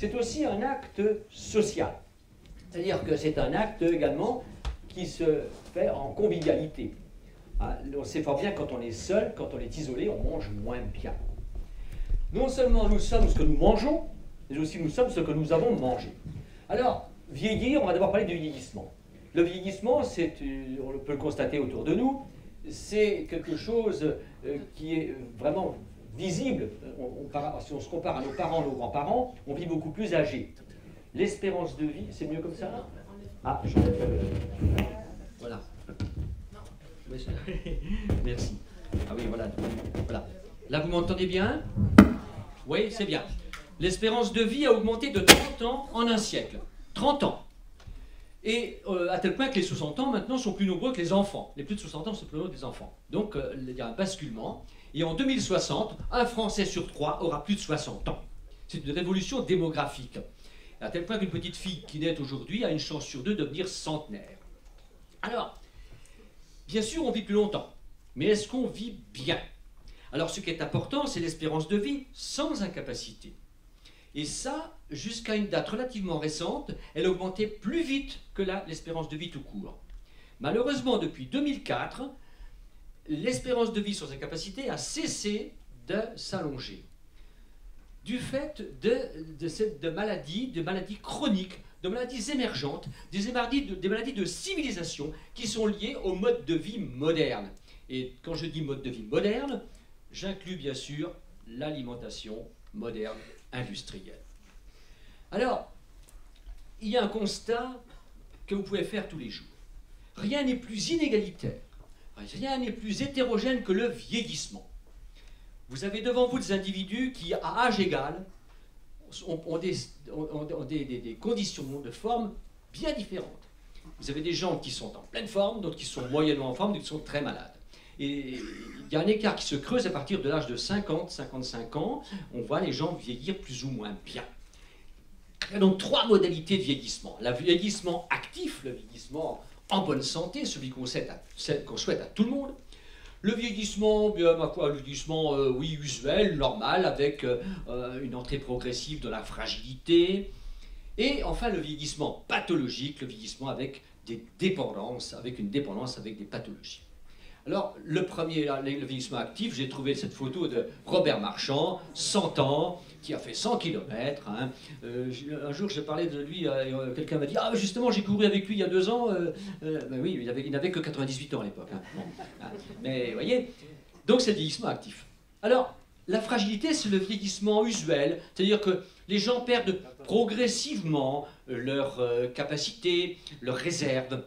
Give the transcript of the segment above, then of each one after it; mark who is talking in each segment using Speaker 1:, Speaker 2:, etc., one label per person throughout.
Speaker 1: c'est aussi un acte social. C'est-à-dire que c'est un acte également qui se fait en convivialité. Hein, on sait fort bien quand on est seul, quand on est isolé, on mange moins bien. Non seulement nous sommes ce que nous mangeons, mais aussi nous sommes ce que nous avons mangé. Alors, vieillir, on va d'abord parler du vieillissement. Le vieillissement, on peut le constater autour de nous, c'est quelque chose qui est vraiment visible. Si on se compare à nos parents, nos grands-parents, on vit beaucoup plus âgés. L'espérance de vie, c'est mieux comme ça? Ah, voilà. Merci. Ah oui, voilà. Voilà. Là, vous m'entendez bien? Oui, c'est bien. L'espérance de vie a augmenté de 30 ans en un siècle. 30 ans. Et à tel point que les 60 ans, maintenant, sont plus nombreux que les enfants. Les plus de 60 ans sont plus nombreux que les enfants. Donc, il y a un basculement. Et en 2060, un Français sur 3 aura plus de 60 ans. C'est une révolution démographique. À tel point qu'une petite fille qui naît aujourd'hui a une chance sur 2 de devenir centenaire. Alors, bien sûr, on vit plus longtemps. Mais est-ce qu'on vit bien? Alors, ce qui est important, c'est l'espérance de vie sans incapacité. Et ça, jusqu'à une date relativement récente, elle augmentait plus vite que l'espérance de vie tout court. Malheureusement, depuis 2004, l'espérance de vie sans incapacité a cessé de s'allonger. Du fait de maladies chroniques, de maladies émergentes, des maladies de civilisation qui sont liées au mode de vie moderne. Et quand je dis mode de vie moderne, j'inclus bien sûr l'alimentation moderne industrielle. Alors, il y a un constat que vous pouvez faire tous les jours. Rien n'est plus inégalitaire, rien n'est plus hétérogène que le vieillissement. Vous avez devant vous des individus qui, à âge égal, ont des conditions de forme bien différentes. Vous avez des gens qui sont en pleine forme, d'autres qui sont moyennement en forme, d'autres qui sont très malades. Et il y a un écart qui se creuse à partir de l'âge de 50-55 ans. On voit les gens vieillir plus ou moins bien. Il y a donc 3 modalités de vieillissement. Le vieillissement actif, le vieillissement en bonne santé, celui qu'on souhaite à tout le monde. Le vieillissement, bien, le vieillissement oui, usuel, normal, avec une entrée progressive de la fragilité. Et enfin, le vieillissement pathologique, le vieillissement avec des dépendances, avec une dépendance avec des pathologies. Alors, le premier, le vieillissement actif, j'ai trouvé cette photo de Robert Marchand, 100 ans, qui a fait 100 km. Hein. Un jour, j'ai parlé de lui, quelqu'un m'a dit « Ah, justement, j'ai couru avec lui il y a 2 ans. » Ben oui, il n'avait que 98 ans à l'époque. Hein. Bon, hein. Mais, vous voyez, donc c'est le vieillissement actif. Alors, la fragilité, c'est le vieillissement usuel, c'est-à-dire que les gens perdent progressivement leurs capacités, leurs réserves,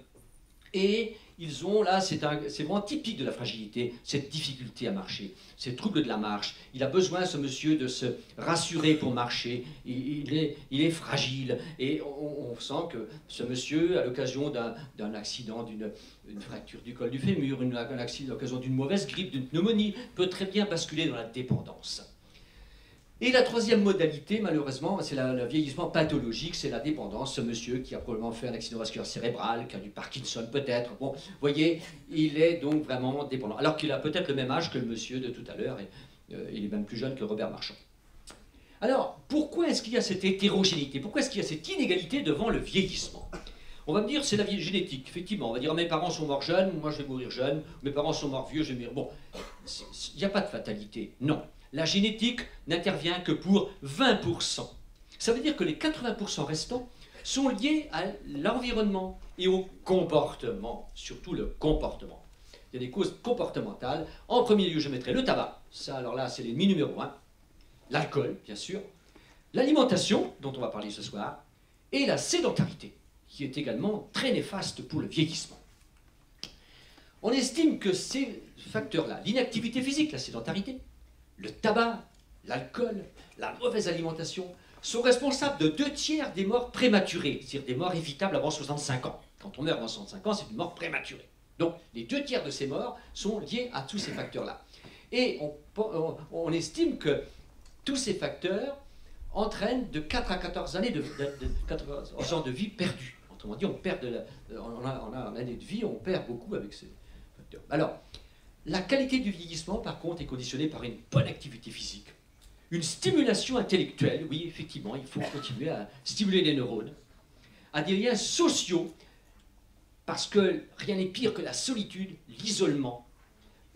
Speaker 1: et ils ont là, c'est vraiment typique de la fragilité, cette difficulté à marcher, ces troubles de la marche. Il a besoin, ce monsieur, de se rassurer pour marcher. Il est fragile. Et on sent que ce monsieur, à l'occasion d'un accident, d'une fracture du col du fémur, à l'occasion d'une mauvaise grippe, d'une pneumonie, peut très bien basculer dans la dépendance. Et la troisième modalité, malheureusement, c'est le vieillissement pathologique, c'est la dépendance. Ce monsieur qui a probablement fait un accident vasculaire cérébral, qui a du Parkinson peut-être. Bon, vous voyez, il est donc vraiment dépendant. Alors qu'il a peut-être le même âge que le monsieur de tout à l'heure, et il est même plus jeune que Robert Marchand. Alors, pourquoi est-ce qu'il y a cette hétérogénéité? Pourquoi est-ce qu'il y a cette inégalité devant le vieillissement? On va me dire, c'est la génétique, effectivement. On va dire, mes parents sont morts jeunes, moi je vais mourir jeune. Mes parents sont morts vieux, je vais mourir. Bon, il n'y a pas de fatalité, non. La génétique n'intervient que pour 20%. Ça veut dire que les 80% restants sont liés à l'environnement et au comportement, surtout le comportement. Il y a des causes comportementales. En premier lieu, je mettrai le tabac. Ça, alors là, c'est l'ennemi numéro 1. L'alcool, bien sûr. L'alimentation, dont on va parler ce soir. Et la sédentarité, qui est également très néfaste pour le vieillissement. On estime que ces facteurs-là, l'inactivité physique, la sédentarité, le tabac, l'alcool, la mauvaise alimentation, sont responsables de 2/3 des morts prématurées, c'est-à-dire des morts évitables avant 65 ans. Quand on meurt avant 65 ans, c'est une mort prématurée. Donc, les 2/3 de ces morts sont liés à tous ces facteurs-là. Et on estime que tous ces facteurs entraînent de 4 à 14 années de vie perdue. Autrement dit, on a une année de vie, on perd beaucoup avec ces facteurs. Alors, la qualité du vieillissement, par contre, est conditionnée par une bonne activité physique, une stimulation intellectuelle. Oui, effectivement, il faut continuer à stimuler les neurones, à des liens sociaux, parce que rien n'est pire que la solitude, l'isolement,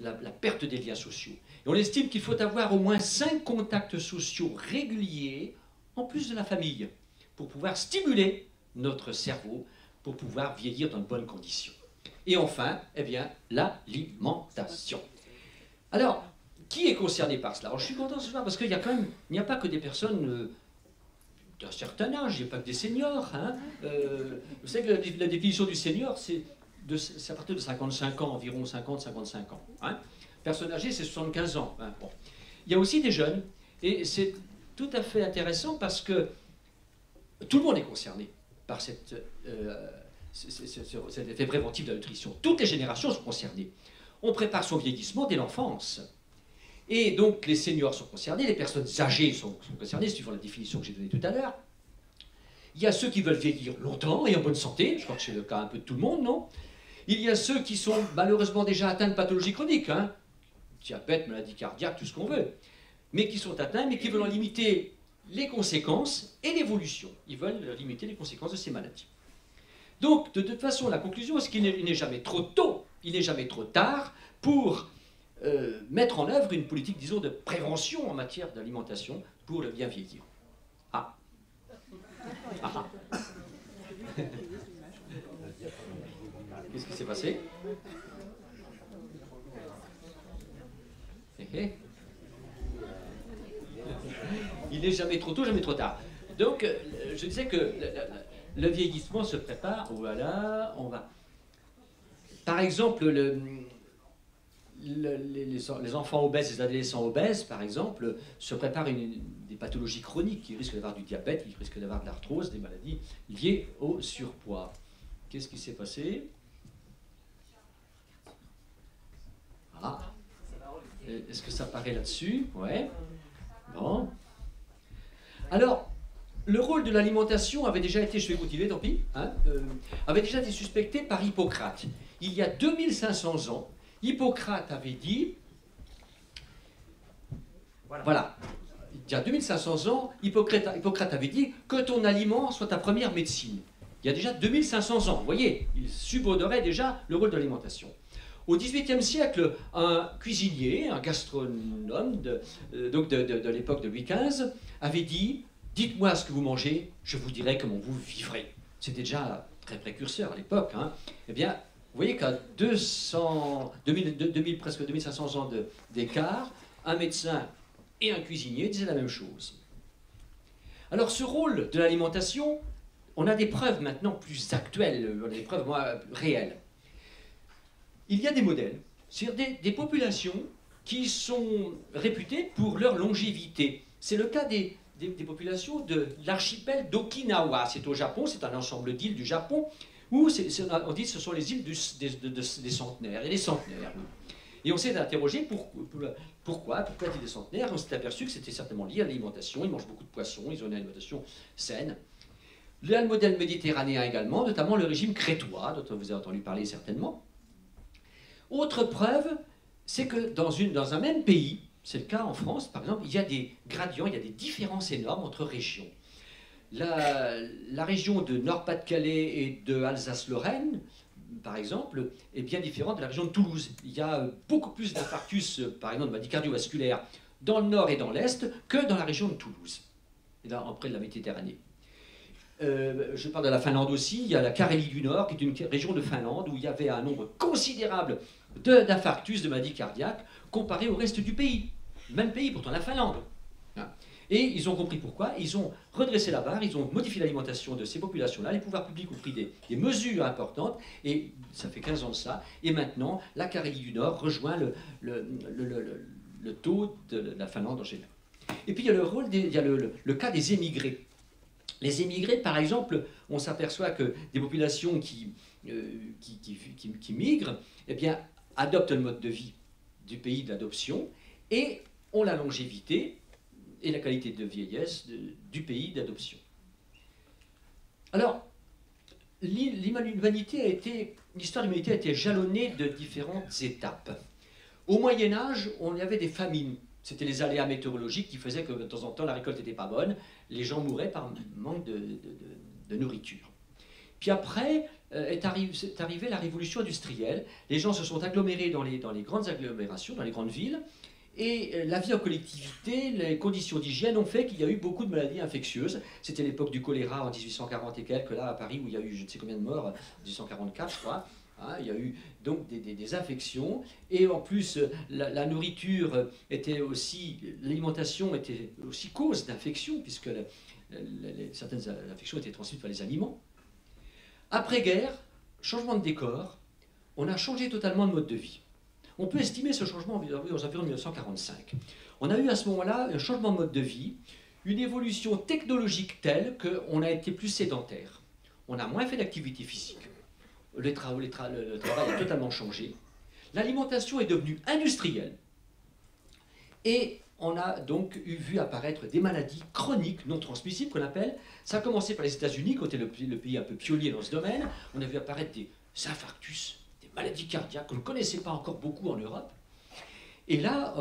Speaker 1: la perte des liens sociaux. Et on estime qu'il faut avoir au moins 5 contacts sociaux réguliers, en plus de la famille, pour pouvoir stimuler notre cerveau, pour pouvoir vieillir dans de bonnes conditions. Et enfin, eh bien, l'alimentation. Alors, qui est concerné par cela? Alors, je suis content ce soir parce qu'il y a quand même, il n'y a pas que des personnes d'un certain âge, il n'y a pas que des seniors. Hein. Vous savez que la définition du senior, c'est à partir de 55 ans, environ 50-55 ans. Hein. Personne âgée, c'est 75 ans. Hein. Bon. Il y a aussi des jeunes, et c'est tout à fait intéressant parce que tout le monde est concerné par cet effet préventif de la nutrition. Toutes les générations sont concernées. On prépare son vieillissement dès l'enfance. Et donc les seniors sont concernés, les personnes âgées sont concernées, suivant la définition que j'ai donnée tout à l'heure. Il y a ceux qui veulent vieillir longtemps et en bonne santé, je crois que c'est le cas un peu de tout le monde, non? Il y a ceux qui sont malheureusement déjà atteints de pathologies chroniques, hein, diabète, maladie cardiaque, tout ce qu'on veut, mais qui sont atteints, mais qui veulent en limiter les conséquences et l'évolution. Ils veulent limiter les conséquences de ces maladies. Donc, de toute façon, la conclusion, c'est qu'il n'est jamais trop tôt, il n'est jamais trop tard pour mettre en œuvre une politique, disons, de prévention en matière d'alimentation pour le bien vieillir. Ah. Ah. Qu'est-ce qui s'est passé? Il n'est jamais trop tôt, jamais trop tard. Donc, je disais que le vieillissement se prépare. Voilà, on va. Par exemple, les enfants obèses, les adolescents obèses, par exemple, se préparent des pathologies chroniques qui risquent d'avoir du diabète, qui risquent d'avoir de l'arthrose, des maladies liées au surpoids. Qu'est-ce qui s'est passé? Ah. Est-ce que ça paraît là-dessus? Ouais. Bon. Alors, le rôle de l'alimentation avait déjà été, je vais continuer, tant pis, hein, avait déjà été suspecté par Hippocrate. Il y a 2500 ans, Hippocrate avait dit, voilà, il y a 2500 ans, Hippocrate avait dit que ton aliment soit ta première médecine. Il y a déjà 2500 ans, vous voyez, il subodorait déjà le rôle de l'alimentation. Au XVIIIe siècle, un cuisinier, un gastronome de l'époque de Louis XV, avait dit « Dites-moi ce que vous mangez, je vous dirai comment vous vivrez ». C'était déjà très précurseur à l'époque. Hein. Eh bien, vous voyez qu'à presque 2500 ans d'écart, un médecin et un cuisinier disaient la même chose. Alors ce rôle de l'alimentation, on a des preuves maintenant plus actuelles, on a des preuves réelles. Il y a des modèles, c'est-à-dire des populations qui sont réputées pour leur longévité. C'est le cas des populations de l'archipel d'Okinawa. C'est au Japon, c'est un ensemble d'îles du Japon, où on dit que ce sont les îles des centenaires, et les centenaires. Et on s'est interrogé pourquoi dit des centenaires. On s'est aperçu que c'était certainement lié à l'alimentation. Ils mangent beaucoup de poissons, ils ont une alimentation saine. Il y a le modèle méditerranéen également, notamment le régime crétois, dont vous avez entendu parler certainement. Autre preuve, c'est que dans un même pays, c'est le cas en France par exemple, il y a des gradients, il y a des différences énormes entre régions. La région de Nord-Pas-de-Calais et de Alsace-Lorraine, par exemple, est bien différente de la région de Toulouse. Il y a beaucoup plus d'infarctus, par exemple, de maladie cardiovasculaire, dans le nord et dans l'est que dans la région de Toulouse, et là, près de la Méditerranée. Je parle de la Finlande aussi, il y a la Carélie du Nord, qui est une région de Finlande où il y avait un nombre considérable d'infarctus, de maladies cardiaques, comparé au reste du pays. Même pays, pourtant la Finlande. Et ils ont compris pourquoi, ils ont redressé la barre, ils ont modifié l'alimentation de ces populations-là, les pouvoirs publics ont pris des mesures importantes, et ça fait 15 ans de ça, et maintenant, la Carélie du Nord rejoint le taux de la Finlande en général. Et puis il y a le cas des émigrés. Les émigrés, par exemple, on s'aperçoit que des populations qui migrent, eh bien, adoptent le mode de vie du pays de l'adoption et ont la longévité et la qualité de vieillesse du pays d'adoption. Alors, l'histoire de l'humanité a été jalonnée de différentes étapes. Au Moyen-Âge, on y avait des famines. C'était les aléas météorologiques qui faisaient que de temps en temps la récolte n'était pas bonne, les gens mouraient par manque de nourriture. Puis après est arrivée la révolution industrielle, les gens se sont agglomérés dans les grandes agglomérations, dans les grandes villes, et la vie en collectivité, les conditions d'hygiène ont fait qu'il y a eu beaucoup de maladies infectieuses. C'était l'époque du choléra en 1840 et quelques, là à Paris, où il y a eu je ne sais combien de morts, en 1844 je crois. Hein, il y a eu donc des infections, et en plus la nourriture était aussi, l'alimentation était aussi cause d'infections, puisque certaines infections étaient transmises par les aliments. Après-guerre, changement de décor, on a changé totalement de mode de vie. On peut estimer ce changement aux environs de 1945. On a eu à ce moment-là un changement de mode de vie, une évolution technologique telle qu'on a été plus sédentaire. On a moins fait d'activité physique. Le travail a totalement changé. L'alimentation est devenue industrielle. Et on a donc vu apparaître des maladies chroniques non transmissibles qu'on appelle, ça a commencé par les États-Unis, qui était le pays un peu pionnier dans ce domaine. On a vu apparaître des infarctus, des maladies cardiaques qu'on ne connaissait pas encore beaucoup en Europe. Et là,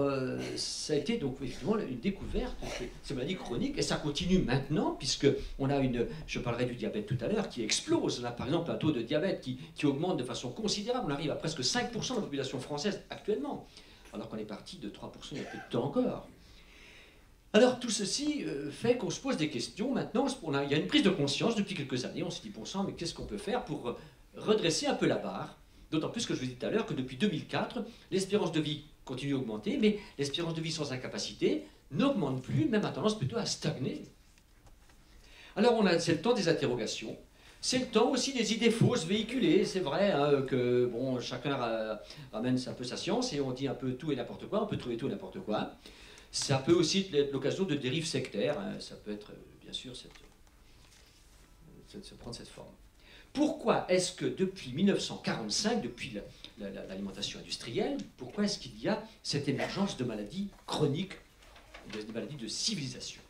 Speaker 1: ça a été donc effectivement une découverte de ces maladies chroniques, et ça continue maintenant, puisqu'on a je parlerai du diabète tout à l'heure, qui explose. On a par exemple un taux de diabète qui augmente de façon considérable. On arrive à presque 5% de la population française actuellement, alors qu'on est parti de 3% il y a peu de temps encore. Alors tout ceci fait qu'on se pose des questions. Maintenant, il y a une prise de conscience depuis quelques années. On s'est dit, bon sang, mais qu'est-ce qu'on peut faire pour redresser un peu la barre? D'autant plus que je vous dis tout à l'heure que depuis 2004, l'espérance de vie continue à augmenter, mais l'espérance de vie sans incapacité n'augmente plus, même a tendance plutôt à stagner. Alors c'est le temps des interrogations, c'est le temps aussi des idées fausses véhiculées. C'est vrai hein, que bon, chacun ramène un peu sa science et on dit un peu tout et n'importe quoi, on peut trouver tout et n'importe quoi. Ça peut aussi être l'occasion de dérives sectaires, hein, ça peut être bien sûr prendre cette forme. Pourquoi est-ce que depuis 1945, depuis l'alimentation industrielle, pourquoi est-ce qu'il y a cette émergence de maladies chroniques, de maladies de civilisation?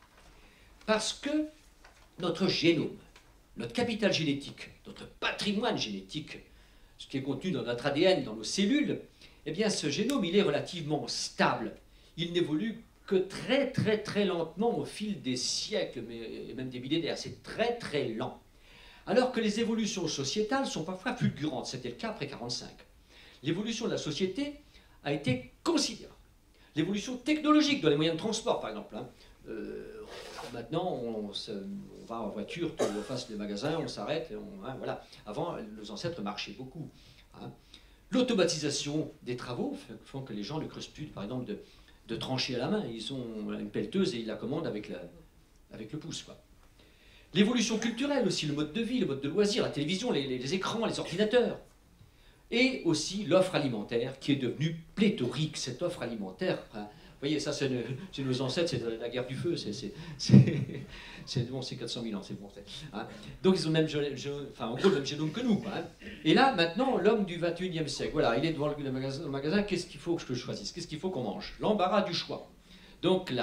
Speaker 1: Parce que notre génome, notre capital génétique, notre patrimoine génétique, ce qui est contenu dans notre ADN, dans nos cellules, eh bien ce génome, il est relativement stable. Il n'évolue que très très très lentement au fil des siècles, et même des millénaires. C'est très très lent. Alors que les évolutions sociétales sont parfois fulgurantes. C'était le cas après 1945. L'évolution de la société a été considérable. L'évolution technologique dans les moyens de transport, par exemple. Hein. Maintenant, on va en voiture, on fasse les magasins, on s'arrête, hein, voilà. Avant, nos ancêtres marchaient beaucoup. Hein. L'automatisation des travaux font que les gens ne creusent plus, par exemple, de trancher à la main. Ils ont une pelleteuse et ils la commandent avec le pouce, quoi. L'évolution culturelle aussi, le mode de vie, le mode de loisir, la télévision, les écrans, les ordinateurs. Et aussi l'offre alimentaire qui est devenue pléthorique. Cette offre alimentaire, hein, vous voyez, ça c'est nos ancêtres, c'est la guerre du feu, bon, c'est 400 000 ans, c'est bon. Hein. Donc ils ont le même, en gros, le même génome que nous. Hein. Et là, maintenant, l'homme du 21e siècle, voilà, il est devant le magasin, qu'est-ce qu'il faut que je choisisse? Qu'est-ce qu'il faut qu'on mange? L'embarras du choix. Donc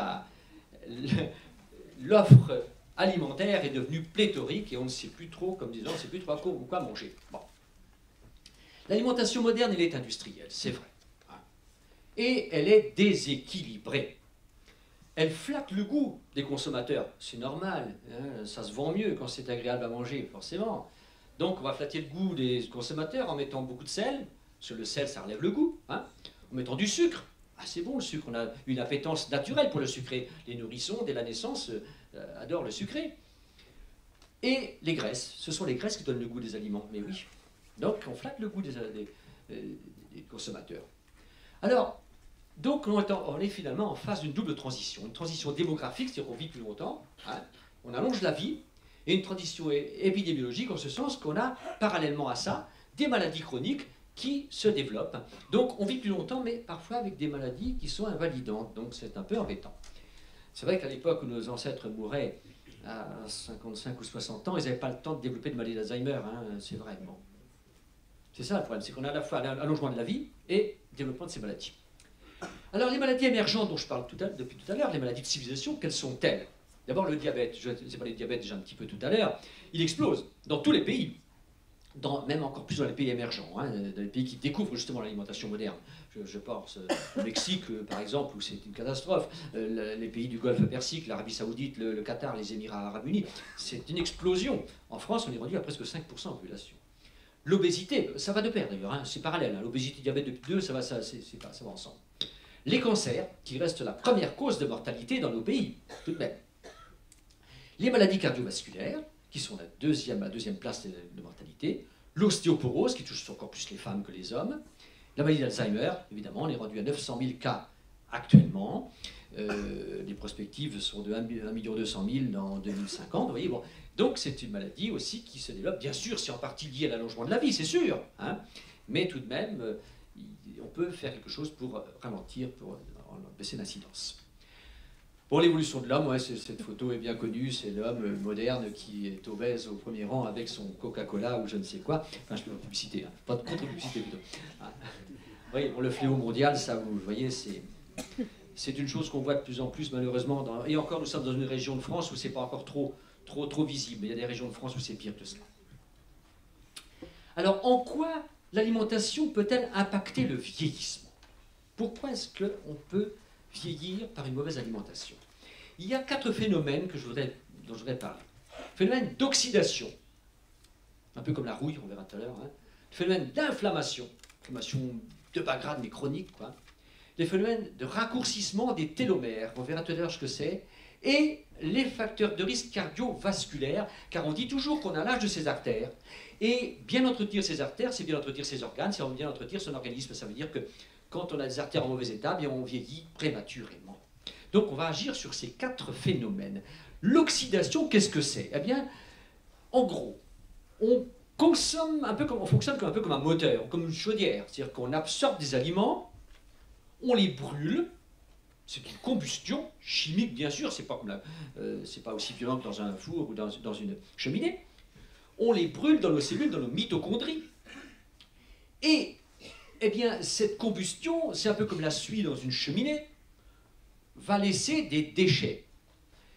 Speaker 1: l'offre alimentaire est devenue pléthorique et on ne sait plus trop, comme disant, on ne sait plus trop quoi manger. Bon. L'alimentation moderne, elle est industrielle, c'est vrai. Hein. Et elle est déséquilibrée. Elle flatte le goût des consommateurs. C'est normal, hein, ça se vend mieux quand c'est agréable à manger, forcément. Donc on va flatter le goût des consommateurs en mettant beaucoup de sel, parce que le sel, ça relève le goût. Hein. En mettant du sucre. Ah, c'est bon le sucre, on a une appétence naturelle pour le sucré. Les nourrissons, dès la naissance, adorent le sucré. Et les graisses, ce sont les graisses qui donnent le goût des aliments, mais oui. Donc on flatte le goût des consommateurs. Alors, donc on est finalement en phase d'une double transition. Une transition démographique, c'est-à-dire qu'on vit plus longtemps, hein, on allonge la vie, et une transition épidémiologique en ce sens qu'on a, parallèlement à ça, des maladies chroniques qui se développent. Donc on vit plus longtemps, mais parfois avec des maladies qui sont invalidantes, donc c'est un peu embêtant. C'est vrai qu'à l'époque où nos ancêtres mouraient à 55 ou 60 ans, ils n'avaient pas le temps de développer de maladie d'Alzheimer, hein, c'est vrai. Bon. C'est ça le problème, c'est qu'on a à la fois l'allongement de la vie et le développement de ces maladies. Alors les maladies émergentes dont je parle depuis tout à l'heure, les maladies de civilisation, quelles sont-elles? D'abord le diabète, je vous ai parlé du diabète déjà un petit peu tout à l'heure, il explose dans tous les pays. même encore plus dans les pays émergents, hein, dans les pays qui découvrent justement l'alimentation moderne. Je pense au Mexique, par exemple, où c'est une catastrophe, les pays du Golfe Persique, l'Arabie Saoudite, le Qatar, les Émirats Arabes Unis, c'est une explosion. En France, on est rendu à presque 5% de population. L'obésité, ça va de pair d'ailleurs, hein, c'est parallèle. Hein, l'obésité, diabète de type 2, ça va ensemble. Les cancers, qui restent la première cause de mortalité dans nos pays, tout de même. Les maladies cardiovasculaires, qui sont la deuxième place de mortalité. L'ostéoporose, qui touche encore plus les femmes que les hommes. La maladie d'Alzheimer, évidemment, on est rendu à 900 000 cas actuellement. Les perspectives sont de 1,2 million dans 2050. Vous voyez, bon. Donc c'est une maladie aussi qui se développe. Bien sûr, c'est en partie lié à l'allongement de la vie, c'est sûr. Hein, mais tout de même, on peut faire quelque chose pour ralentir, pour baisser l'incidence. Bon, l'évolution de l'homme, ouais, cette photo est bien connue, c'est l'homme moderne qui est obèse au premier rang avec son Coca-Cola ou je ne sais quoi. Enfin, je fais pas de publicité, hein. Pas de contre-publicité plutôt. Hein. Oui, bon, le fléau mondial, ça, vous voyez, c'est une chose qu'on voit de plus en plus malheureusement. Et encore, nous sommes dans une région de France où c'est pas encore trop visible. Mais il y a des régions de France où c'est pire que ça. Alors, en quoi l'alimentation peut-elle impacter le vieillissement? Pourquoi est-ce qu'on peut vieillir par une mauvaise alimentation? Il y a 4 phénomènes dont je voudrais parler. Phénomène d'oxydation, un peu comme la rouille, on verra tout à l'heure. Hein. Phénomène d'inflammation, inflammation de bas grade mais chronique. Quoi. Les phénomènes de raccourcissement des télomères, on verra tout à l'heure ce que c'est. Et les facteurs de risque cardiovasculaire, car on dit toujours qu'on a l'âge de ses artères. Et bien entretenir ses artères, c'est bien entretenir ses organes, c'est bien entretenir son organisme. Ça veut dire que quand on a des artères en mauvais état, bien on vieillit prématurément. Donc on va agir sur ces 4 phénomènes. L'oxydation, qu'est-ce que c'est? Eh bien, en gros, on fonctionne un peu comme un moteur, comme une chaudière. C'est-à-dire qu'on absorbe des aliments, on les brûle. C'est une combustion chimique, bien sûr. C'est pas aussi violent que dans un four ou dans une cheminée. On les brûle dans nos cellules, dans nos mitochondries. Et eh bien, cette combustion, c'est un peu comme la suie dans une cheminée, va laisser des déchets.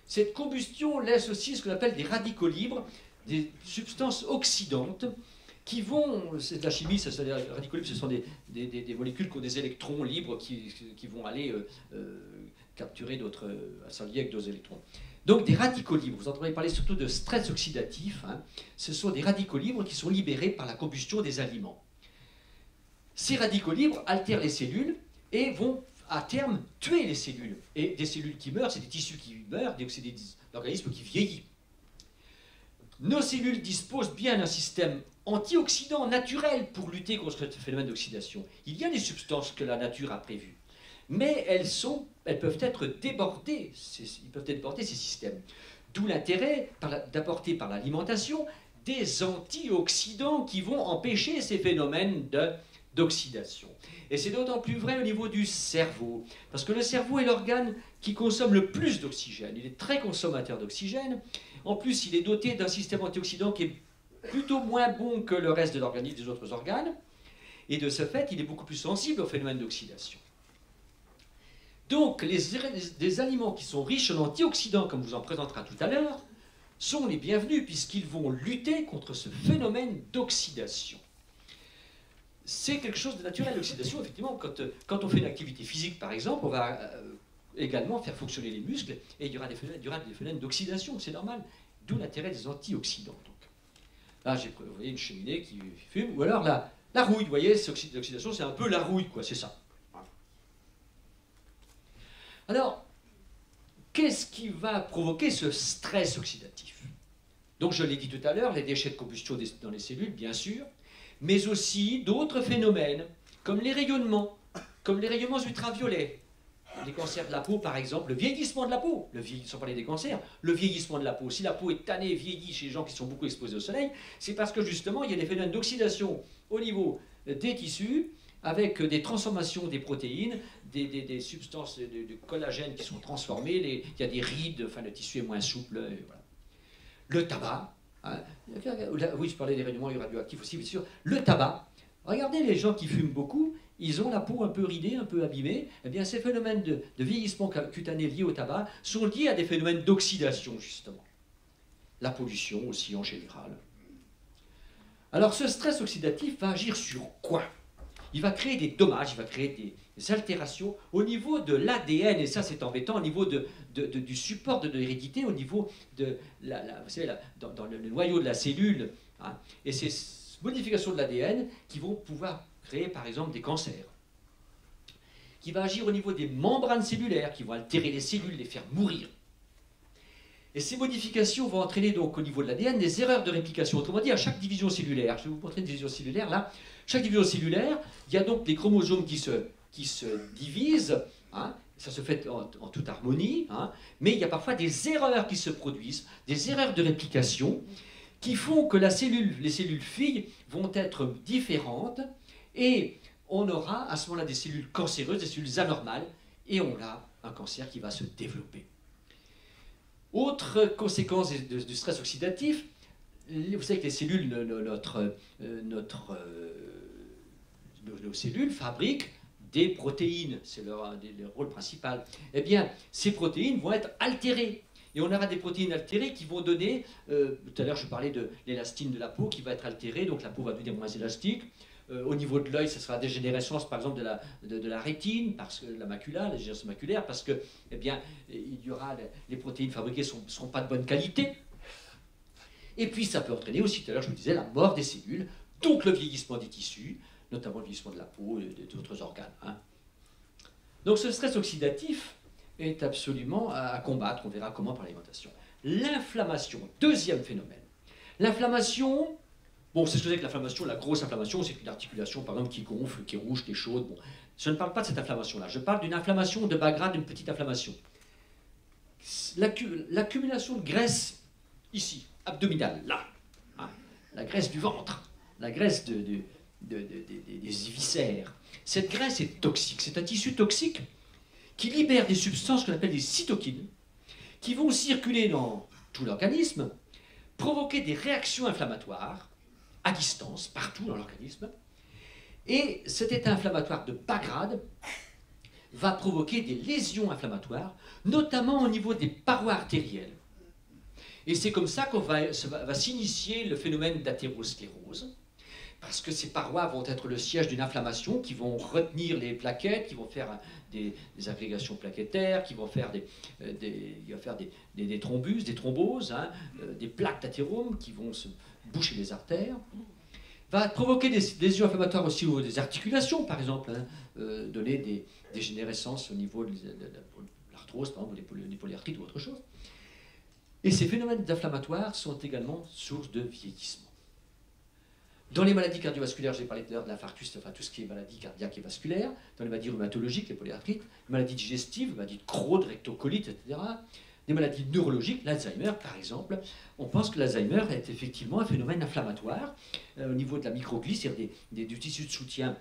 Speaker 1: Cette combustion laisse aussi ce qu'on appelle des radicaux libres, des substances oxydantes qui vont, c'est de la chimie, les radicaux libres, ce sont des molécules qui ont des électrons libres qui vont aller capturer d'autres, s'allier avec d'autres électrons. Donc des radicaux libres, vous entendrez parler surtout de stress oxydatif, hein. Ce sont des radicaux libres qui sont libérés par la combustion des aliments. Ces radicaux libres altèrent les cellules et vont à terme tuer les cellules. Et des cellules qui meurent, c'est des tissus qui meurent, c'est des organismes qui vieillissent. Nos cellules disposent bien d'un système antioxydant naturel pour lutter contre ce phénomène d'oxydation. Il y a des substances que la nature a prévues, mais elles peuvent être débordées, ces systèmes. D'où l'intérêt d'apporter par l'alimentation des antioxydants qui vont empêcher ces phénomènes d'oxydation. Et c'est d'autant plus vrai au niveau du cerveau, parce que le cerveau est l'organe qui consomme le plus d'oxygène. Il est très consommateur d'oxygène. En plus, il est doté d'un système antioxydant qui est plutôt moins bon que le reste de l'organisme des autres organes. Et de ce fait, il est beaucoup plus sensible au phénomène d'oxydation. Donc, les aliments qui sont riches en antioxydants, comme vous en présentera tout à l'heure, sont les bienvenus puisqu'ils vont lutter contre ce phénomène d'oxydation. C'est quelque chose de naturel, l'oxydation, effectivement. Quand on fait une activité physique, par exemple, on va également faire fonctionner les muscles et il y aura des phénomènes d'oxydation, c'est normal. D'où l'intérêt des antioxydants. Donc. Là, vous voyez une cheminée qui fume, ou alors la rouille, vous voyez, l'oxydation, c'est un peu la rouille, quoi, c'est ça. Alors, qu'est-ce qui va provoquer ce stress oxydatif? Donc, je l'ai dit tout à l'heure, les déchets de combustion dans les cellules, bien sûr, mais aussi d'autres phénomènes, comme les rayonnements ultraviolets, les cancers de la peau, par exemple, le vieillissement de la peau, sans parler des cancers, le vieillissement de la peau. Si la peau est tannée, vieillie chez les gens qui sont beaucoup exposés au soleil, c'est parce que justement, il y a des phénomènes d'oxydation au niveau des tissus, avec des transformations des protéines, des substances de collagène qui sont transformées, il y a des rides, enfin le tissu est moins souple, et voilà. Le tabac, hein, oui je parlais des rayonnements radioactifs aussi, bien sûr, le tabac, regardez les gens qui fument beaucoup, ils ont la peau un peu ridée, un peu abîmée, eh bien ces phénomènes de vieillissement cutané liés au tabac sont liés à des phénomènes d'oxydation justement. La pollution aussi en général. Alors ce stress oxydatif va agir sur quoi? Il va créer des dommages, il va créer des altérations au niveau de l'ADN, et ça c'est embêtant, au niveau du support de l'hérédité, au niveau de vous savez, dans le noyau de la cellule. Hein, et ces modifications de l'ADN qui vont pouvoir créer par exemple des cancers, qui va agir au niveau des membranes cellulaires, qui vont altérer les cellules, les faire mourir. Et ces modifications vont entraîner donc au niveau de l'ADN des erreurs de réplication. Autrement dit, à chaque division cellulaire, je vais vous montrer une division cellulaire là, chaque division cellulaire, il y a donc des chromosomes qui se divisent, hein, ça se fait en toute harmonie, hein, mais il y a parfois des erreurs qui se produisent, des erreurs de réplication, qui font que les cellules filles vont être différentes, et on aura à ce moment-là des cellules cancéreuses, des cellules anormales, et on a un cancer qui va se développer. Autre conséquence du stress oxydatif, vous savez que les cellules, nos cellules fabriquent des protéines, c'est leur rôle principal. Eh bien, ces protéines vont être altérées. Et on aura des protéines altérées qui vont donner, tout à l'heure je parlais de l'élastine de la peau qui va être altérée, donc la peau va devenir moins élastique. Au niveau de l'œil, ce sera la dégénérescence, par exemple, de la rétine, parce que la macula, la dégénérescence maculaire, parce que, eh bien, il y aura les protéines fabriquées ne seront pas de bonne qualité. Et puis, ça peut entraîner aussi, tout à l'heure, je vous disais, la mort des cellules, donc le vieillissement des tissus, notamment le vieillissement de la peau et d'autres organes. Hein. Donc, ce stress oxydatif est absolument à combattre. On verra comment par l'alimentation. L'inflammation, deuxième phénomène. L'inflammation. Bon, c'est ce que c'est que l'inflammation, la grosse inflammation, c'est une articulation, par exemple, qui gonfle, qui est rouge, qui est chaude. Bon, je ne parle pas de cette inflammation-là, je parle d'une inflammation de bas grade, d'une petite inflammation. L'accumulation de graisse, ici, abdominale, là, hein, la graisse du ventre, la graisse des viscères, cette graisse est toxique, c'est un tissu toxique qui libère des substances qu'on appelle des cytokines, qui vont circuler dans tout l'organisme, provoquer des réactions inflammatoires, à distance, partout dans l'organisme, et cet état inflammatoire de bas grade va provoquer des lésions inflammatoires, notamment au niveau des parois artérielles. Et c'est comme ça qu'on va s'initier le phénomène d'athérosclérose, parce que ces parois vont être le siège d'une inflammation qui vont retenir les plaquettes, qui vont faire des agrégations plaquettaires, qui vont faire des thrombus, des thromboses, hein, des plaques d'athérome qui vont se boucher les artères, va provoquer des lésions inflammatoires aussi au niveau des articulations, par exemple, hein, donner des dégénérescences au niveau de l'arthrose, par exemple, des polyarthrites ou autre chose. Et ces phénomènes inflammatoires sont également source de vieillissement. Dans les maladies cardiovasculaires, j'ai parlé tout à l'heure de l'infarctus, enfin tout ce qui est maladie cardiaque et vasculaire, dans les maladies rhumatologiques, les polyarthrites, les maladies digestives, les maladies de Crohn, de rectocolite, etc., des maladies neurologiques, l'Alzheimer par exemple, on pense que l'Alzheimer est effectivement un phénomène inflammatoire au niveau de la microglie, c'est-à-dire du tissu de soutien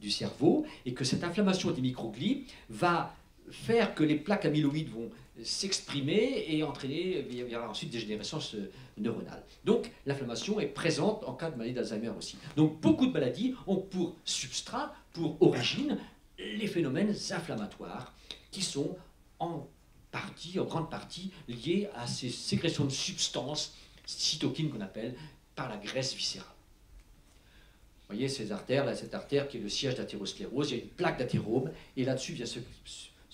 Speaker 1: du cerveau, et que cette inflammation des microglies va faire que les plaques amyloïdes vont s'exprimer et entraîner, il y aura ensuite des dégénérescences neuronales. Donc l'inflammation est présente en cas de maladie d'Alzheimer aussi. Donc beaucoup de maladies ont pour substrat, pour origine, les phénomènes inflammatoires qui sont en grande partie liés à ces sécrétions de substances cytokines qu'on appelle par la graisse viscérale. Vous voyez ces artères, là, cette artère qui est le siège d'athérosclérose, il y a une plaque d'athérome, et là-dessus vient se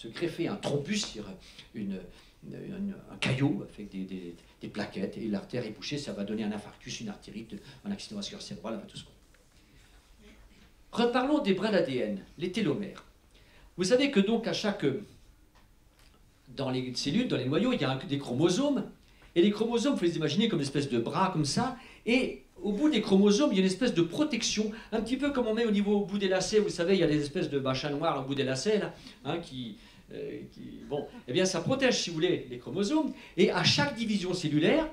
Speaker 1: greffer un thrombus, c'est-à-dire un caillot avec des plaquettes, et l'artère est bouchée, ça va donner un infarctus, une artérite, un accident vasculaire cérébral, enfin tout ce qu'on... Reparlons des brins d'ADN, les télomères. Vous savez que donc dans les cellules, dans les noyaux, il y a des chromosomes, et les chromosomes, il faut les imaginer comme une espèce de bras comme ça, et au bout des chromosomes, il y a une espèce de protection, un petit peu comme on met au bout des lacets, vous savez, il y a des espèces de machins noirs au bout des lacets, là, hein, bon, eh bien ça protège, si vous voulez, les chromosomes, et à chaque division cellulaire,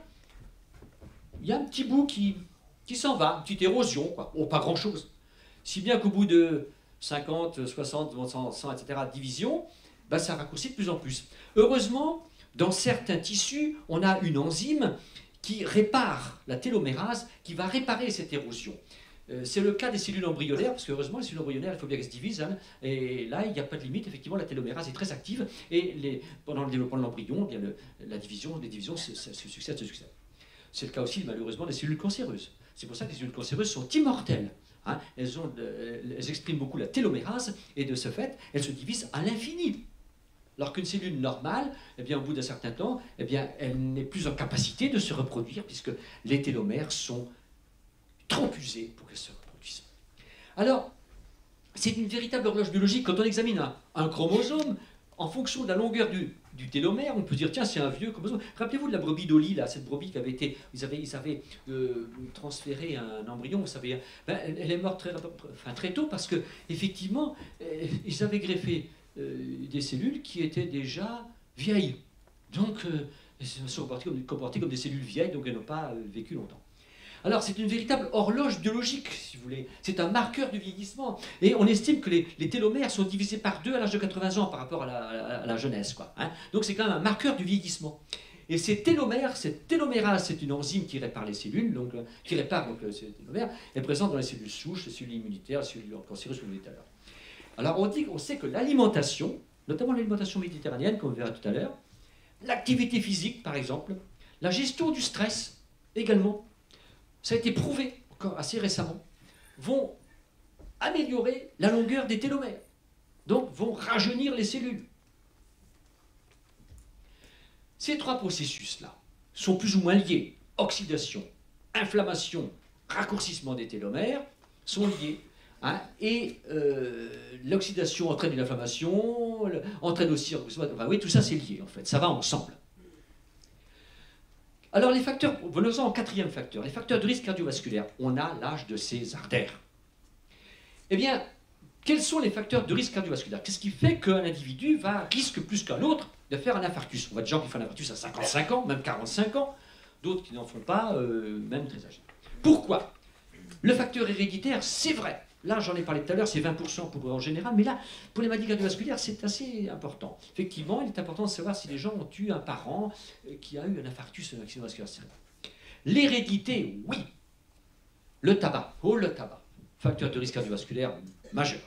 Speaker 1: il y a un petit bout qui s'en va, une petite érosion, quoi. Oh, pas grand-chose. Si bien qu'au bout de 50, 60, 100, etc., divisions, ben, ça raccourcit de plus en plus. Heureusement, dans certains tissus, on a une enzyme qui répare la télomérase, qui va réparer cette érosion. C'est le cas des cellules embryonnaires, parce que heureusement, les cellules embryonnaires, il faut bien qu'elles se divisent, hein, et là, il n'y a pas de limite, effectivement, la télomérase est très active, et pendant le développement de l'embryon, les divisions se succèdent. C'est le cas aussi, malheureusement, des cellules cancéreuses. C'est pour ça que les cellules cancéreuses sont immortelles. Hein. Elles expriment beaucoup la télomérase, et de ce fait, elles se divisent à l'infini. Alors qu'une cellule normale, eh bien, au bout d'un certain temps, eh bien, elle n'est plus en capacité de se reproduire, puisque les télomères sont trop usés pour qu'elles se reproduisent. Alors, c'est une véritable horloge biologique. Quand on examine un chromosome, en fonction de la longueur du télomère, on peut dire, tiens, c'est un vieux chromosome. Rappelez-vous de la brebis Dolly, là, cette brebis qui avait été... Ils avaient transféré un embryon, vous savez. Ben, elle est morte très tôt parce qu'effectivement, ils avaient greffé des cellules qui étaient déjà vieilles. Donc, elles se sont comportées comme des cellules vieilles, donc elles n'ont pas vécu longtemps. Alors, c'est une véritable horloge biologique, si vous voulez. C'est un marqueur du vieillissement. Et on estime que les télomères sont divisés par 2 à l'âge de 80 ans par rapport à la jeunesse, quoi, hein. Donc, c'est quand même un marqueur du vieillissement. Et ces télomères, cette télomérase, c'est une enzyme qui répare les cellules, donc, qui répare ces télomères, est présente dans les cellules souches, les cellules immunitaires, les cellules cancéreuses, comme je l'ai dit tout à l'heure. Alors, on sait que l'alimentation, notamment l'alimentation méditerranéenne, comme on verra tout à l'heure, l'activité physique, par exemple, la gestion du stress, également, ça a été prouvé, encore assez récemment, vont améliorer la longueur des télomères, donc vont rajeunir les cellules. Ces 3 processus-là sont plus ou moins liés. Oxydation, inflammation, raccourcissement des télomères sont liés. Hein, et l'oxydation entraîne une inflammation, entraîne aussi... Enfin, oui, tout ça c'est lié en fait, ça va ensemble. Alors les facteurs, venons-en au 4e facteur, les facteurs de risque cardiovasculaire. On a l'âge de ces artères. Eh bien, quels sont les facteurs de risque cardiovasculaire? Qu'est-ce qui fait qu'un individu risque plus qu'un autre de faire un infarctus? On voit des gens qui font un infarctus à 55 ans, même 45 ans, d'autres qui n'en font pas, même très âgés. Pourquoi? Le facteur héréditaire, c'est vrai. Là, j'en ai parlé tout à l'heure, c'est 20% en général, mais là, pour les maladies cardiovasculaires, c'est assez important. Effectivement, il est important de savoir si les gens ont eu un parent qui a eu un infarctus, un accident vasculaire cérébral. L'hérédité, oui. Le tabac, le tabac, facteur de risque cardiovasculaire majeur.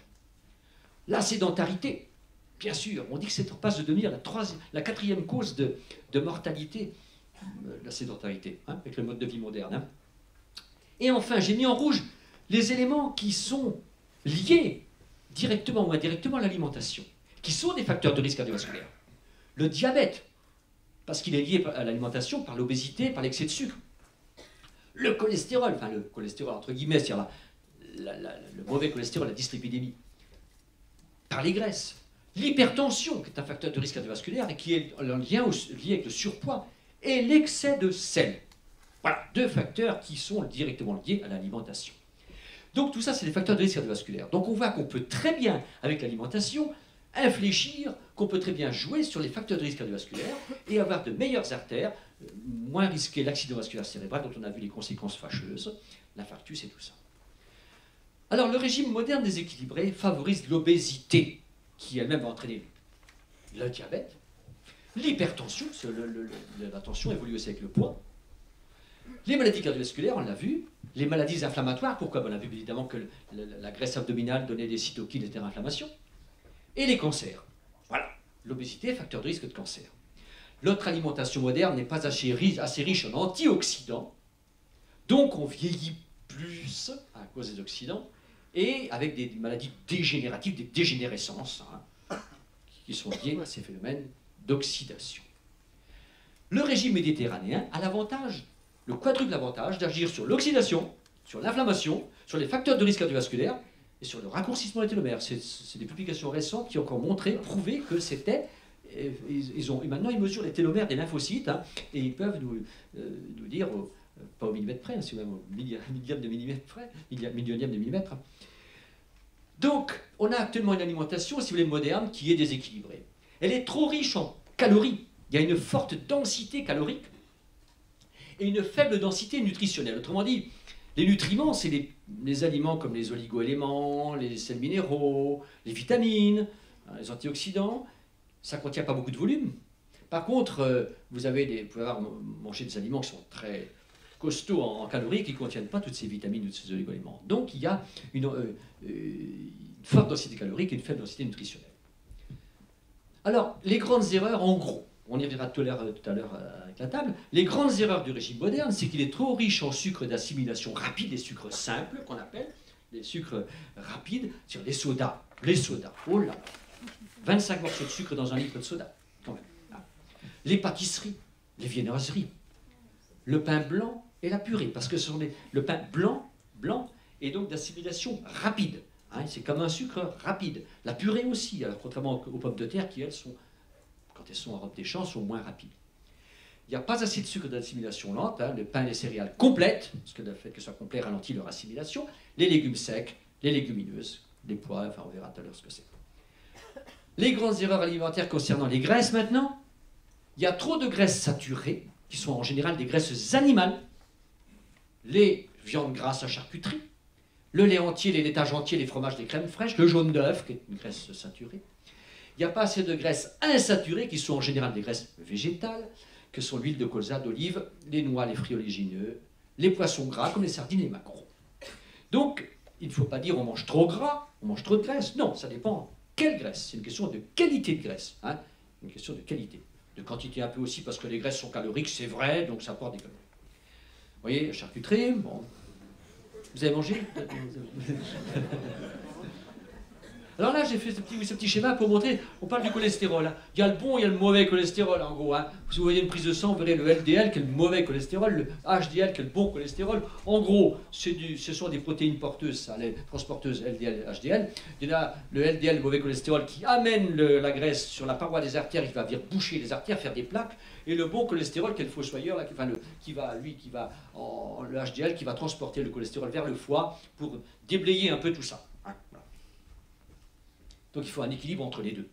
Speaker 1: La sédentarité, bien sûr, on dit que c'est en passe de devenir la 4e cause de mortalité, la sédentarité, hein, avec le mode de vie moderne. Hein. Et enfin, j'ai mis en rouge les éléments qui sont liés directement ou indirectement à l'alimentation, qui sont des facteurs de risque cardiovasculaire. Le diabète, parce qu'il est lié à l'alimentation par l'obésité, par l'excès de sucre. Le cholestérol, enfin le cholestérol entre guillemets, c'est-à-dire le mauvais cholestérol, la dyslipidémie, par les graisses. L'hypertension, qui est un facteur de risque cardiovasculaire et qui est lié avec le surpoids, et l'excès de sel. Voilà, 2 facteurs qui sont directement liés à l'alimentation. Donc tout ça, c'est des facteurs de risque cardiovasculaire. Donc on voit qu'on peut très bien, avec l'alimentation, infléchir, qu'on peut très bien jouer sur les facteurs de risque cardiovasculaire et avoir de meilleures artères, moins risquer l'accident vasculaire cérébral, dont on a vu les conséquences fâcheuses, l'infarctus et tout ça. Alors le régime moderne déséquilibré favorise l'obésité, qui elle-même va entraîner le diabète, l'hypertension, parce que la tension évolue aussi avec le poids, les maladies cardiovasculaires, on l'a vu, les maladies inflammatoires, pourquoi? On a vu évidemment que la graisse abdominale donnait des cytokines et des inflammations, et les cancers. Voilà, l'obésité, facteur de risque de cancer. Notre alimentation moderne n'est pas assez riche en antioxydants, donc on vieillit plus à cause des oxydants, et avec des maladies dégénératives, des dégénérescences, hein, qui sont liées à ces phénomènes d'oxydation. Le régime méditerranéen a l'avantage, le quadruple avantage d'agir sur l'oxydation, sur l'inflammation, sur les facteurs de risque cardiovasculaire et sur le raccourcissement des télomères. C'est des publications récentes qui ont encore prouvé que c'était... Maintenant, ils mesurent les télomères des lymphocytes, hein, et ils peuvent nous dire, pas au millimètre près, hein, c'est même au millième de millimètre près, millionième de millimètre. Hein. Donc, on a actuellement une alimentation, si vous voulez, moderne, qui est déséquilibrée. Elle est trop riche en calories. Il y a une forte densité calorique et une faible densité nutritionnelle. Autrement dit, les nutriments, c'est les aliments comme les oligo-éléments, les sels minéraux, les vitamines, les antioxydants. Ça ne contient pas beaucoup de volume. Par contre, vous pouvez avoir mangé des aliments qui sont très costauds en calories, qui ne contiennent pas toutes ces vitamines ou ces oligo-éléments. Donc il y a une forte densité calorique et une faible densité nutritionnelle. Alors, les grandes erreurs, en gros, on y reviendra tout à l'heure avec la table, les grandes erreurs du régime moderne, c'est qu'il est trop riche en sucres d'assimilation rapide, les sucres simples qu'on appelle, les sucres rapides, sur les sodas, oh là là, 25 morceaux de sucre dans un litre de soda, quand même. Les pâtisseries, les viennoiseries, le pain blanc et la purée, parce que ce sont le pain blanc, et donc d'assimilation rapide. Hein, c'est comme un sucre rapide. La purée aussi, alors, contrairement aux pommes de terre qui, elles, quand elles sont en robe des champs, sont moins rapides. Il n'y a pas assez de sucre d'assimilation lente, hein, le pain et les céréales complètes, parce que le fait que ce soit complet ralentit leur assimilation, les légumes secs, les légumineuses, les pois, enfin on verra tout à l'heure ce que c'est. Les grandes erreurs alimentaires concernant les graisses maintenant, il y a trop de graisses saturées, qui sont en général des graisses animales, les viandes grasses à charcuterie, le lait entier, les laitages entiers, les fromages, les crèmes fraîches, le jaune d'œuf, qui est une graisse saturée. Il n'y a pas assez de graisses insaturées, qui sont en général des graisses végétales, que sont l'huile de colza, d'olive, les noix, les fruits oléagineux, les poissons gras, comme les sardines et les maquereaux. Donc, il ne faut pas dire on mange trop gras, on mange trop de graisse. Non, ça dépend quelle graisse. C'est une question de qualité de graisse. Hein, une question de qualité. De quantité un peu aussi, parce que les graisses sont caloriques, c'est vrai, donc ça apporte des calories. Vous voyez, la charcuterie, bon. Vous avez mangé? Alors là, j'ai fait ce petit schéma pour montrer, on parle du cholestérol. Hein. Il y a le bon, il y a le mauvais cholestérol, en gros. Hein. Si vous voyez une prise de sang, vous verrez le LDL, qui est le mauvais cholestérol, le HDL, qui est le bon cholestérol. En gros, ce sont des protéines porteuses, ça, les transporteuses LDL, HDL. Il y en a le LDL, le mauvais cholestérol, qui amène la graisse sur la paroi des artères, il va venir boucher les artères, faire des plaques. Et le bon cholestérol, qui est le fossoyeur, là, le HDL, qui va transporter le cholestérol vers le foie pour déblayer un peu tout ça. Hein, voilà. Donc il faut un équilibre entre les deux.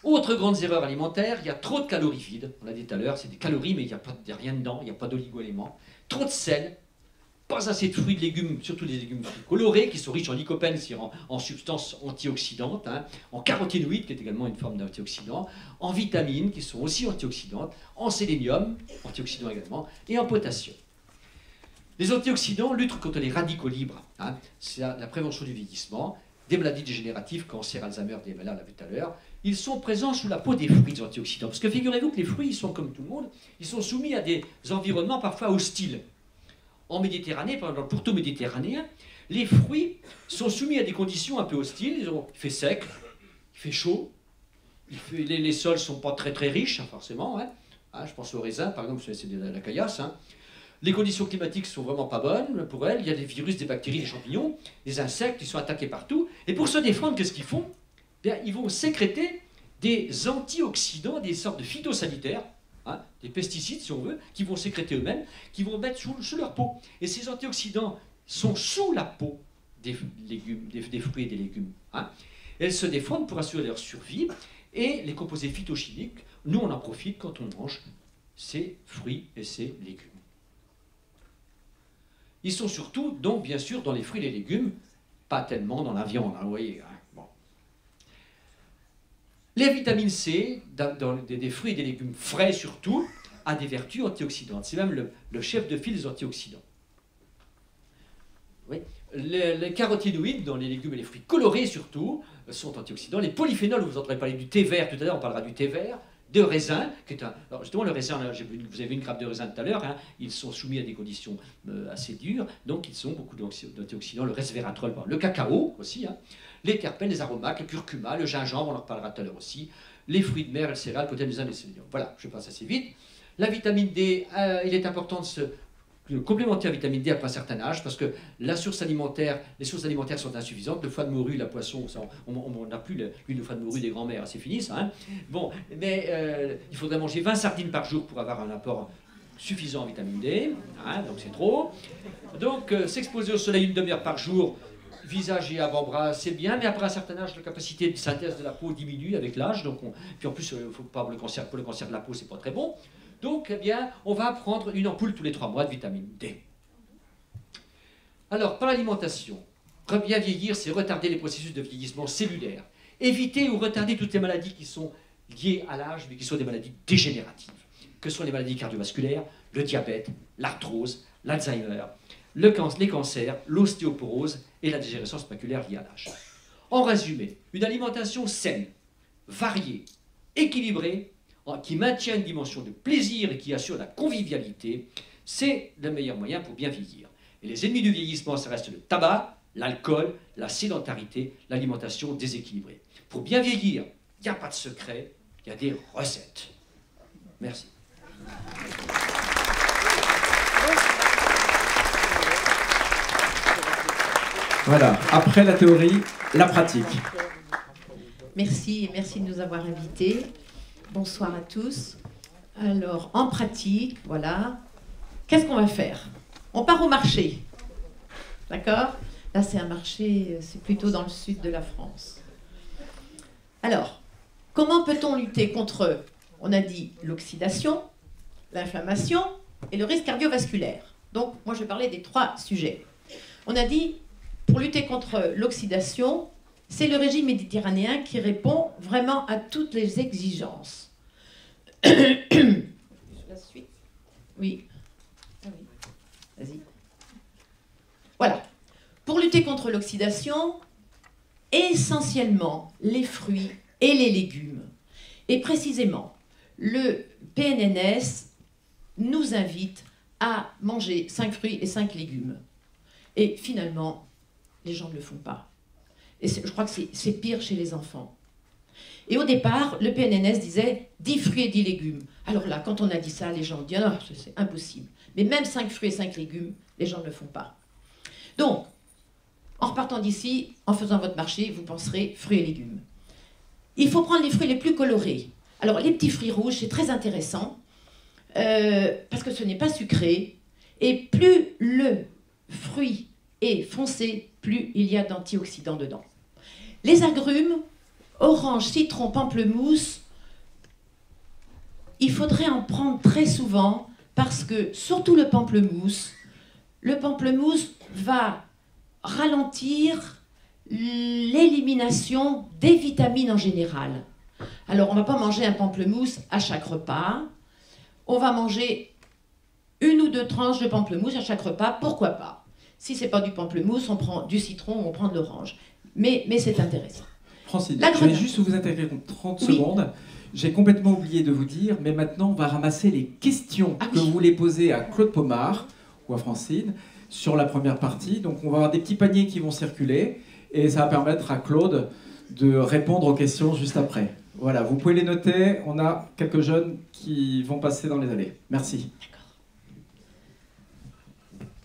Speaker 1: Autre grandes erreurs alimentaires, il y a trop de calories vides. On l'a dit tout à l'heure, c'est des calories, mais il n'y a rien dedans, il n'y a pas d'oligo-éléments. Trop de sel, pas assez de fruits, de légumes, surtout les légumes colorés, qui sont riches en lycopène, c'est-à-dire en substances antioxydantes, hein, en caroténoïdes, qui est également une forme d'antioxydant, en vitamines, qui sont aussi antioxydantes, en sélénium, antioxydant également, et en potassium. Les antioxydants luttent contre les radicaux libres, hein, c'est la prévention du vieillissement, des maladies dégénératives, cancer, Alzheimer, DMLA, on l'a vu tout à l'heure. Ils sont présents sous la peau des fruits, les antioxydants. Parce que figurez-vous que les fruits, ils sont comme tout le monde, ils sont soumis à des environnements parfois hostiles. En Méditerranée, par exemple, dans le pourtour méditerranéen, les fruits sont soumis à des conditions un peu hostiles. Il fait sec, il fait chaud, les sols ne sont pas très riches, hein, forcément. Hein. Hein, je pense aux raisins, par exemple, c'est de la caillasse. Hein. Les conditions climatiques sont vraiment pas bonnes pour elles. Il y a des virus, des bactéries, des champignons, des insectes qui sont attaqués partout. Et pour se défendre, qu'est-ce qu'ils font? Bien, ils vont sécréter des antioxydants, des sortes de phytosanitaires, hein, des pesticides si on veut, qui vont sécréter eux-mêmes, qui vont mettre sous leur peau. Et ces antioxydants sont sous la peau des fruits et des légumes. Hein. Elles se défendent pour assurer leur survie. Et les composés phytochimiques, nous on en profite quand on mange ces fruits et ces légumes. Ils sont surtout, donc, bien sûr, dans les fruits et les légumes, pas tellement dans la viande, hein, vous voyez. Hein, bon. Les vitamines C, dans des fruits et des légumes frais surtout, a des vertus antioxydantes. C'est même le chef de file des antioxydants. Oui. Les caroténoïdes, dans les légumes et les fruits colorés surtout, sont antioxydants. Les polyphénols, vous entendrez parler du thé vert tout à l'heure, on parlera du thé vert. De raisin, qui est alors justement le raisin, là, vous avez vu une grappe de raisin tout à l'heure, hein, ils sont soumis à des conditions assez dures, donc ils ont beaucoup d'antioxydants, le resveratrol, le cacao aussi, hein, les terpènes, les aromates, le curcuma, le gingembre, on en reparlera tout à l'heure aussi, les fruits de mer, les céréales, cotylédones et sélénium. Voilà, je passe assez vite. La vitamine D, il est important de se complémenter à vitamine D après un certain âge, parce que les sources alimentaires sont insuffisantes. Le foie de morue, la poisson, ça, on n'a plus l'huile de foie de morue des grands-mères, c'est fini ça. Hein. Bon, mais il faudrait manger 20 sardines par jour pour avoir un apport suffisant en vitamine D, hein, donc c'est trop. Donc s'exposer au soleil une demi-heure par jour, visage et avant-bras, c'est bien, mais après un certain âge, la capacité de synthèse de la peau diminue avec l'âge, donc puis en plus, faut pas pour le cancer de la peau, c'est pas très bon. Donc, eh bien, on va prendre une ampoule tous les 3 mois de vitamine D. Alors, par l'alimentation, bien vieillir, c'est retarder les processus de vieillissement cellulaire. Éviter ou retarder toutes les maladies qui sont liées à l'âge, mais qui sont des maladies dégénératives, que sont les maladies cardiovasculaires, le diabète, l'arthrose, l'Alzheimer, les cancers, l'ostéoporose et la dégénérescence maculaire liée à l'âge. En résumé, une alimentation saine, variée, équilibrée, qui maintient une dimension de plaisir et qui assure la convivialité, c'est le meilleur moyen pour bien vieillir. Et les ennemis du vieillissement, ça reste le tabac, l'alcool, la sédentarité, l'alimentation déséquilibrée. Pour bien vieillir, il n'y a pas de secret, il y a des recettes. Merci.
Speaker 2: Voilà, après la théorie, la pratique.
Speaker 3: Merci, merci de nous avoir invités. Bonsoir à tous. Alors, en pratique, voilà, qu'est-ce qu'on va faire? On part au marché, d'accord? Là, c'est un marché, c'est plutôt dans le sud de la France. Alors, comment peut-on lutter contre, on a dit, l'oxydation, l'inflammation et le risque cardiovasculaire? Donc, moi, je vais parler des 3 sujets. On a dit, pour lutter contre l'oxydation, c'est le régime méditerranéen qui répond vraiment à toutes les exigences. La suite? Oui. Ah oui. Vas-y. Voilà. Pour lutter contre l'oxydation, essentiellement les fruits et les légumes. Et précisément, le PNNS nous invite à manger 5 fruits et 5 légumes. Et finalement, les gens ne le font pas. Et je crois que c'est pire chez les enfants. Et au départ, le PNNS disait 10 fruits et 10 légumes. Alors là, quand on a dit ça, les gens ont dit ah, c'est impossible. Mais même 5 fruits et 5 légumes, les gens ne le font pas. Donc, en repartant d'ici, en faisant votre marché, vous penserez fruits et légumes. Il faut prendre les fruits les plus colorés. Alors, les petits fruits rouges, c'est très intéressant, parce que ce n'est pas sucré. Et plus le fruit est foncé, plus il y a d'antioxydants dedans. Les agrumes, orange, citron, pamplemousse, il faudrait en prendre très souvent parce que, surtout le pamplemousse va ralentir l'élimination des vitamines en général. Alors, on ne va pas manger un pamplemousse à chaque repas. On va manger 1 ou 2 tranches de pamplemousse à chaque repas, pourquoi pas? Si ce n'est pas du pamplemousse, on prend du citron ou on prend de l'orange. Mais c'est intéressant.
Speaker 2: Francine, je vais juste vous interrompre 30 secondes. J'ai complètement oublié de vous dire, mais maintenant on va ramasser les questions que vous voulez poser à Claude Pomard ou à Francine sur la première partie. Donc on va avoir des petits paniers qui vont circuler et ça va permettre à Claude de répondre aux questions juste après. Voilà, vous pouvez les noter. On a quelques jeunes qui vont passer dans les allées. Merci.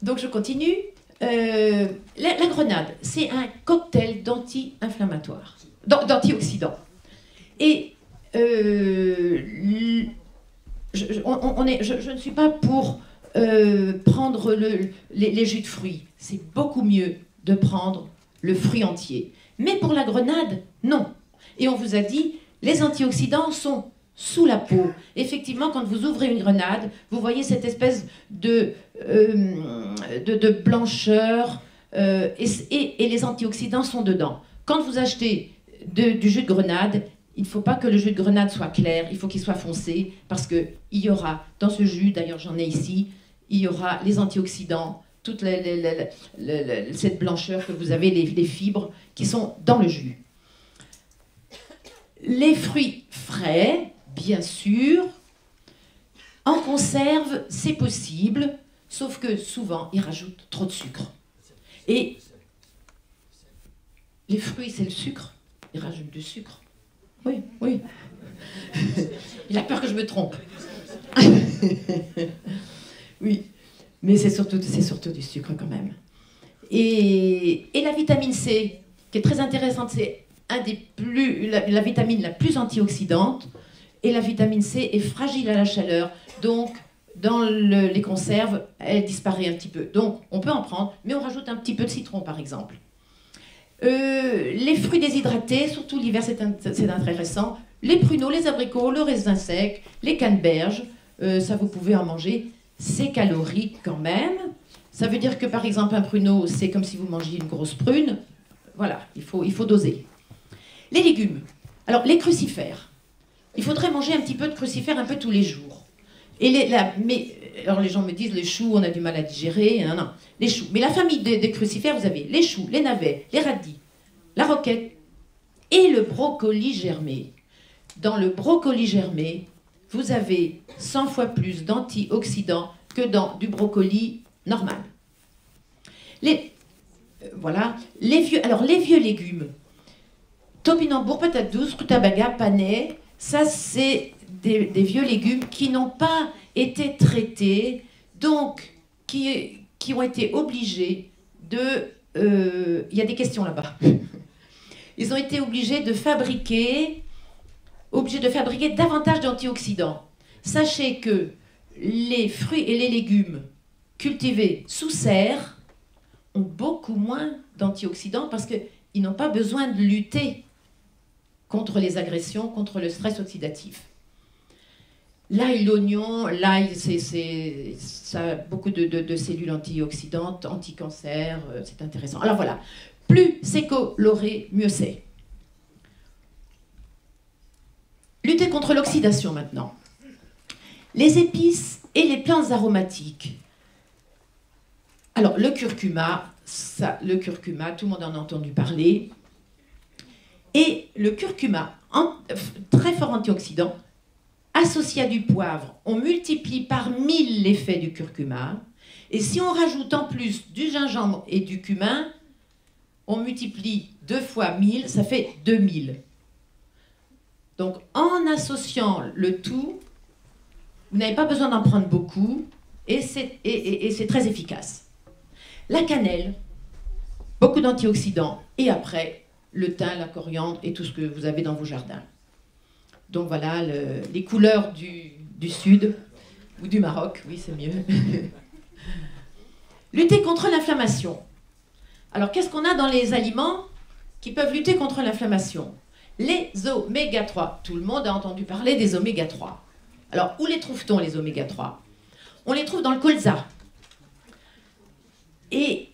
Speaker 3: Donc je continue. La grenade, c'est un cocktail d'anti-inflammatoires, d'antioxydants. Et je ne suis pas pour prendre les jus de fruits. C'est beaucoup mieux de prendre le fruit entier. Mais pour la grenade, non. Et on vous a dit, les antioxydants sont sous la peau. Effectivement, quand vous ouvrez une grenade, vous voyez cette espèce de blancheur et les antioxydants sont dedans. Quand vous achetez du jus de grenade, il ne faut pas que le jus de grenade soit clair, il faut qu'il soit foncé parce qu'il y aura dans ce jus, d'ailleurs j'en ai ici, il y aura les antioxydants, toute cette blancheur que vous avez, les fibres qui sont dans le jus. Les fruits frais, bien sûr, en conserve, c'est possible, sauf que souvent, ils rajoutent trop de sucre. Et les fruits, c'est le sucre, ils rajoutent du sucre. Oui, oui. Il a peur que je me trompe. Oui, mais c'est surtout du sucre quand même. Et la vitamine C, qui est très intéressante, c'est la vitamine la plus antioxydante. Et la vitamine C est fragile à la chaleur, donc dans les conserves, elle disparaît un petit peu. Donc on peut en prendre, mais on rajoute un petit peu de citron par exemple. Les fruits déshydratés, surtout l'hiver, c'est intéressant. Les pruneaux, les abricots, le raisin sec, les canneberges, ça vous pouvez en manger. C'est calorique quand même. Ça veut dire que par exemple un pruneau, c'est comme si vous mangiez une grosse prune. Voilà, il faut doser. Les légumes. Alors les crucifères. Il faudrait manger un petit peu de crucifères un peu tous les jours. Alors les gens me disent les choux, on a du mal à digérer. Non, non, les choux. Mais la famille des crucifères, vous avez les choux, les navets, les radis, la roquette et le brocoli germé. Dans le brocoli germé, vous avez 100 fois plus d'antioxydants que dans du brocoli normal. Voilà. Les vieux légumes. Topinambour, patate douce, rutabaga, panais, ça c'est des vieux légumes qui n'ont pas été traités, donc qui ont été obligés de... Il y a des questions là-bas. Ils ont été obligés de fabriquer davantage d'antioxydants. Sachez que les fruits et les légumes cultivés sous serre ont beaucoup moins d'antioxydants parce qu'ils n'ont pas besoin de lutter contre les agressions, contre le stress oxydatif. L'ail, l'oignon, l'ail, ça a beaucoup de cellules antioxydantes, anti-cancer, c'est intéressant. Alors voilà, plus c'est coloré, mieux c'est. Lutter contre l'oxydation maintenant. Les épices et les plantes aromatiques. Alors le curcuma, tout le monde en a entendu parler. Et le curcuma, très fort antioxydant, associé à du poivre, on multiplie par 1000 l'effet du curcuma. Et si on rajoute en plus du gingembre et du cumin, on multiplie 2 fois 1000, ça fait 2000. Donc en associant le tout, vous n'avez pas besoin d'en prendre beaucoup et c'est très efficace. La cannelle, beaucoup d'antioxydants et après le thym, la coriandre et tout ce que vous avez dans vos jardins. Donc voilà les couleurs du sud ou du Maroc, oui c'est mieux. Lutter contre l'inflammation. Alors qu'est-ce qu'on a dans les aliments qui peuvent lutter contre l'inflammation? Les oméga 3. Tout le monde a entendu parler des oméga 3. Alors où les trouve-t-on les oméga 3? On les trouve dans le colza. Et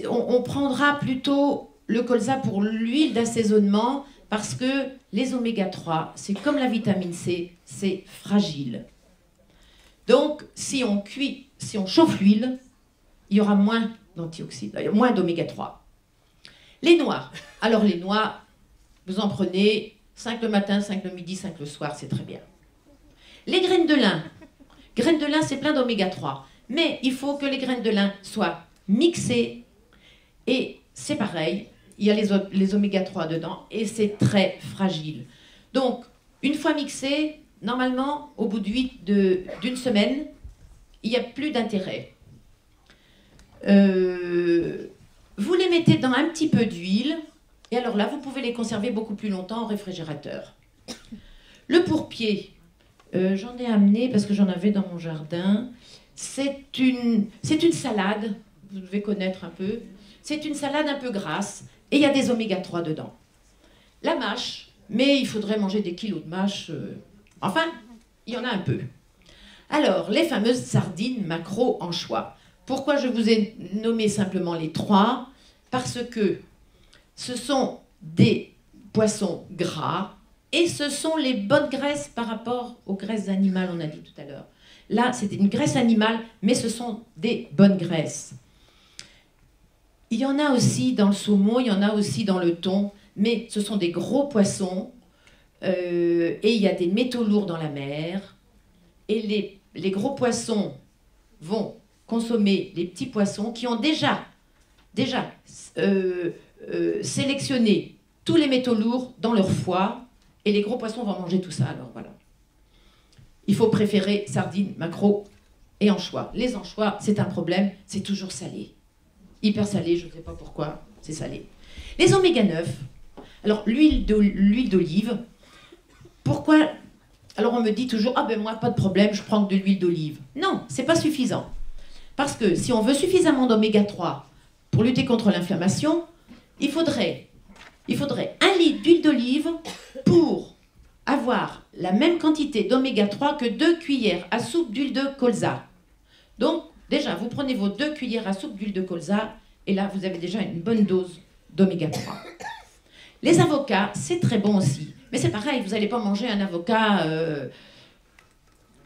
Speaker 3: on prendra plutôt le colza pour l'huile d'assaisonnement parce que les oméga 3, c'est comme la vitamine C, c'est fragile. Donc, si on chauffe l'huile, il y aura moins d'antioxydants, moins d'oméga 3. Les noix. Alors, les noix, vous en prenez 5 le matin, 5 le midi, 5 le soir, c'est très bien. Les graines de lin. Graines de lin, c'est plein d'oméga 3. Mais il faut que les graines de lin soient mixées. Et c'est pareil, il y a les oméga 3 dedans et c'est très fragile. Donc, une fois mixé, normalement, au bout d'une semaine, il n'y a plus d'intérêt. Vous les mettez dans un petit peu d'huile et alors là, vous pouvez les conserver beaucoup plus longtemps au réfrigérateur. Le pourpier, j'en ai amené parce que j'en avais dans mon jardin. C'est une salade, vous devez connaître un peu. C'est une salade un peu grasse et il y a des oméga 3 dedans. La mâche, mais il faudrait manger des kilos de mâche. Enfin, il y en a un peu. Alors, les fameuses sardines, maquereaux, anchois. Pourquoi je vous ai nommé simplement les 3? Parce que ce sont des poissons gras et ce sont les bonnes graisses par rapport aux graisses animales, on a dit tout à l'heure. Là, c'était une graisse animale, mais ce sont des bonnes graisses. Il y en a aussi dans le saumon, il y en a aussi dans le thon, mais ce sont des gros poissons et il y a des métaux lourds dans la mer. Et les gros poissons vont consommer les petits poissons qui ont déjà sélectionné tous les métaux lourds dans leur foie et les gros poissons vont manger tout ça. Alors voilà. Il faut préférer sardines, maquereaux et anchois. Les anchois, c'est un problème, c'est toujours salé. Hyper salé, je ne sais pas pourquoi, c'est salé. Les oméga 9, alors l'huile d'olive, pourquoi? Alors on me dit toujours, ah ben moi pas de problème, je prends que de l'huile d'olive. Non, c'est pas suffisant. Parce que si on veut suffisamment d'oméga 3 pour lutter contre l'inflammation, il faudrait 1 litre d'huile d'olive pour avoir la même quantité d'oméga 3 que 2 cuillères à soupe d'huile de colza. Donc, déjà, vous prenez vos 2 cuillères à soupe d'huile de colza, et là, vous avez déjà une bonne dose d'oméga 3. Les avocats, c'est très bon aussi. Mais c'est pareil, vous n'allez pas manger un avocat...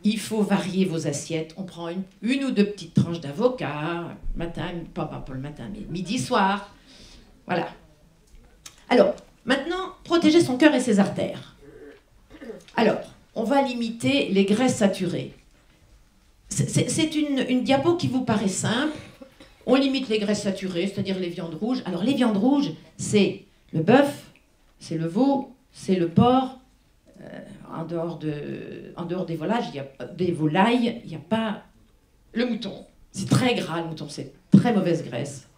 Speaker 3: il faut varier vos assiettes. On prend une ou 2 petites tranches d'avocat, matin, pas le matin, mais midi, soir. Voilà. Alors, maintenant, protéger son cœur et ses artères. Alors, on va limiter les graisses saturées. C'est une diapo qui vous paraît simple. On limite les graisses saturées, c'est-à-dire les viandes rouges. Alors les viandes rouges, c'est le bœuf, c'est le veau, c'est le porc. En dehors des volailles, il n'y a pas le mouton. C'est très gras le mouton, c'est très mauvaise graisse.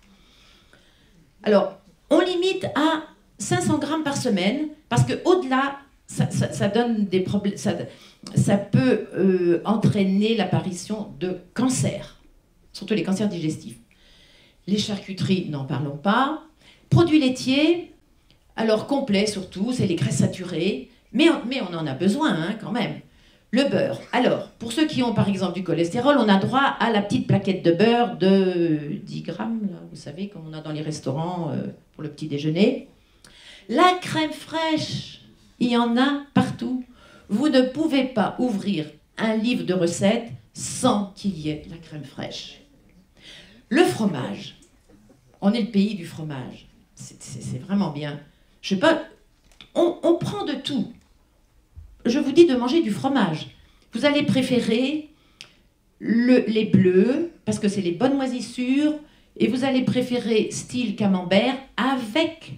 Speaker 3: Alors, on limite à 500 grammes par semaine, parce qu'au-delà, ça donne des problèmes, ça peut entraîner l'apparition de cancers, surtout les cancers digestifs. Les charcuteries, n'en parlons pas. Produits laitiers, alors complets surtout, c'est les graisses saturées, mais on en a besoin hein, quand même. Le beurre. Alors, pour ceux qui ont par exemple du cholestérol, on a droit à la petite plaquette de beurre de 10 grammes, là, vous savez, comme on a dans les restaurants pour le petit déjeuner. La crème fraîche, il y en a partout. Vous ne pouvez pas ouvrir un livre de recettes sans qu'il y ait de la crème fraîche. Le fromage. On est le pays du fromage. C'est vraiment bien. Je sais pas, on prend de tout. Je vous dis de manger du fromage. Vous allez préférer les bleus, parce que c'est les bonnes moisissures, et vous allez préférer style camembert avec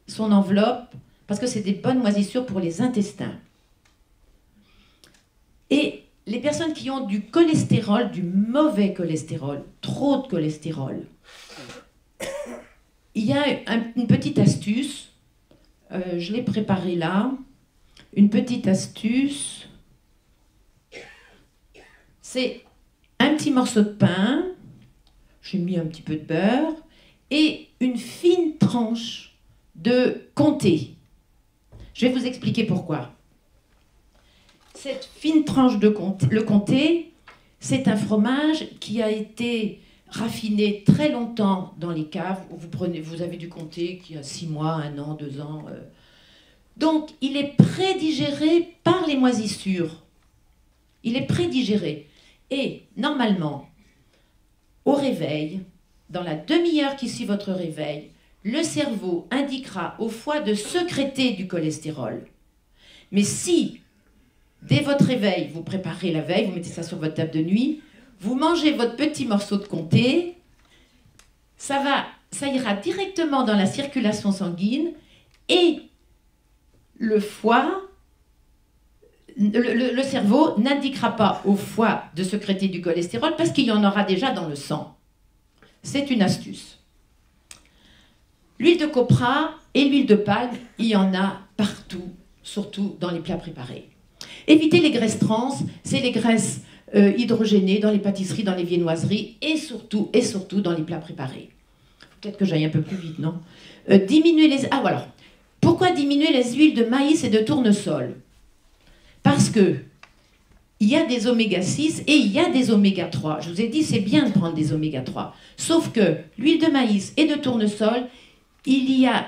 Speaker 3: son enveloppe, parce que c'est des bonnes moisissures pour les intestins. Et les personnes qui ont du cholestérol, du mauvais cholestérol, trop de cholestérol, il y a une petite astuce, je l'ai préparée là, une petite astuce, c'est un petit morceau de pain, j'ai mis un petit peu de beurre, et une fine tranche de comté. Je vais vous expliquer pourquoi. Cette fine tranche de comté, le comté, c'est un fromage qui a été raffiné très longtemps dans les caves. Vous avez du comté qui a 6 mois, 1 an, 2 ans. Donc, il est prédigéré par les moisissures. Il est prédigéré. Et, normalement, au réveil, dans la demi-heure qui suit votre réveil, le cerveau indiquera au foie de sécréter du cholestérol. Mais si, dès votre réveil, vous préparez la veille, vous mettez ça sur votre table de nuit, vous mangez votre petit morceau de comté, ça ira directement dans la circulation sanguine et le foie, le cerveau n'indiquera pas au foie de sécréter du cholestérol parce qu'il y en aura déjà dans le sang. C'est une astuce. L'huile de copra et l'huile de palme, il y en a partout, surtout dans les plats préparés. Évitez les graisses trans, c'est les graisses hydrogénées dans les pâtisseries, dans les viennoiseries et surtout dans les plats préparés. Peut-être que j'aille un peu plus vite, non? Diminuer les... Ah voilà. Pourquoi diminuer les huiles de maïs et de tournesol? Parce que il y a des oméga 6 et il y a des oméga 3. Je vous ai dit, c'est bien de prendre des oméga 3. Sauf que l'huile de maïs et de tournesol, il y a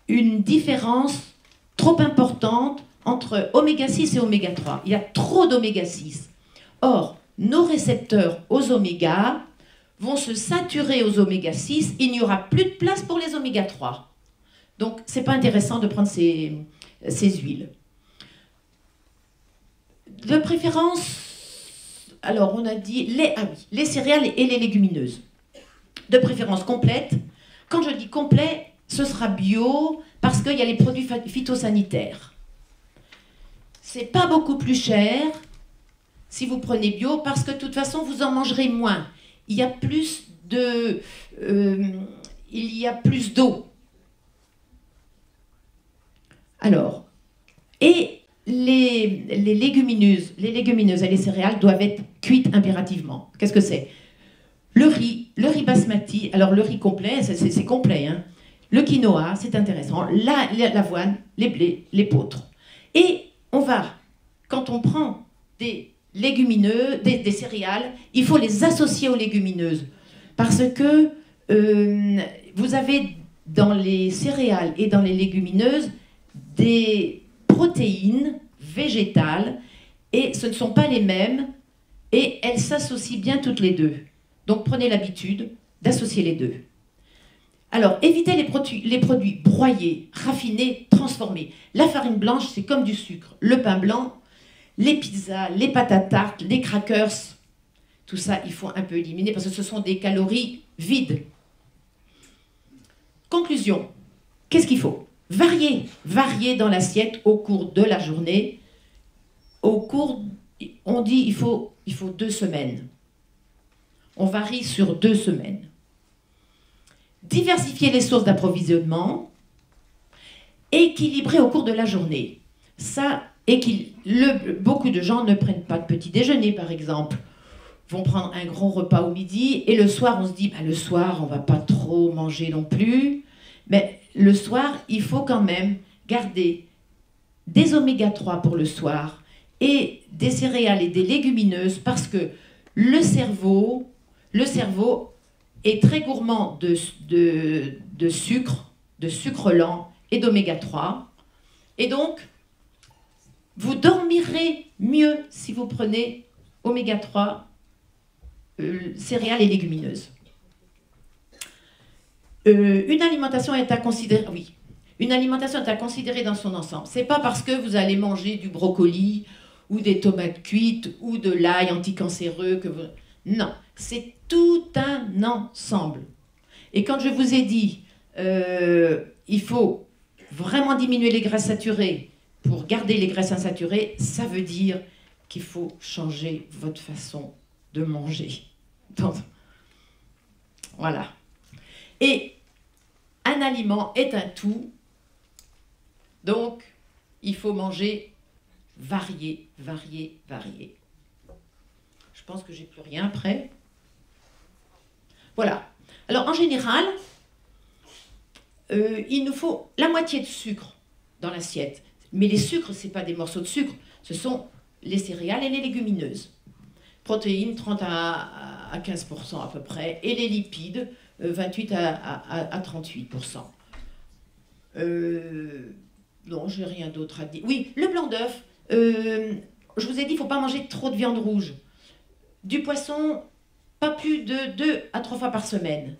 Speaker 3: une différence trop importante entre oméga 6 et oméga 3. Il y a trop d'oméga 6. Or, nos récepteurs aux oméga vont se saturer aux oméga 6. Il n'y aura plus de place pour les oméga 3. Donc, ce n'est pas intéressant de prendre ces huiles. De préférence, alors on a dit les céréales et les légumineuses. De préférence complète. Quand je dis complet, ce sera bio parce qu'il y a les produits phytosanitaires. C'est pas beaucoup plus cher si vous prenez bio parce que de toute façon vous en mangerez moins. Il y a plus d'eau. Alors, et les légumineuses et les céréales doivent être cuites impérativement. Qu'est-ce que c'est? Le riz basmati, alors le riz complet, c'est complet, hein. Le quinoa, c'est intéressant, l'avoine, les blés, l'épeautre. Et quand on prend des légumineuses, des céréales, il faut les associer aux légumineuses. Parce que vous avez dans les céréales et dans les légumineuses des protéines végétales et ce ne sont pas les mêmes et elles s'associent bien toutes les deux. Donc prenez l'habitude d'associer les deux. Alors évitez les produits broyés, raffinés, transformés. La farine blanche c'est comme du sucre. Le pain blanc, les pizzas, les pâtes à tarte, les crackers, tout ça, il faut un peu éliminer parce que ce sont des calories vides. Conclusion, qu'est-ce qu'il faut? Varier dans l'assiette au cours de la journée. On dit il faut 2 semaines. On varie sur 2 semaines. Diversifier les sources d'approvisionnement, équilibrer au cours de la journée. Ça, beaucoup de gens ne prennent pas de petit déjeuner, par exemple. Vont prendre un gros repas au midi, et le soir, on se dit, le soir, on ne va pas trop manger non plus. Mais le soir, il faut quand même garder des oméga 3 pour le soir, et des céréales et des légumineuses, parce que le cerveau est très gourmand de sucre lent et d'oméga 3. Et donc, vous dormirez mieux si vous prenez oméga 3, céréales et légumineuses. Une alimentation est à considérer, oui. Une alimentation est à considérer dans son ensemble. C'est pas parce que vous allez manger du brocoli ou des tomates cuites ou de l'ail anticancéreux que vous... Non, c'est tout un ensemble. Et quand je vous ai dit, il faut vraiment diminuer les graisses saturées pour garder les graisses insaturées, ça veut dire qu'il faut changer votre façon de manger. Donc, voilà. Et un aliment est un tout, donc il faut manger varié. Je pense que j'ai plus rien après. Voilà. Alors en général, il nous faut la moitié de sucre dans l'assiette. Mais les sucres, ce n'est pas des morceaux de sucre, ce sont les céréales et les légumineuses. Protéines, 30 à 15% à peu près, et les lipides, 28 à 38%. Non, je n'ai rien d'autre à dire. Oui, le blanc d'œuf, je vous ai dit, il ne faut pas manger trop de viande rouge. Du poisson, pas plus de 2 à 3 fois par semaine.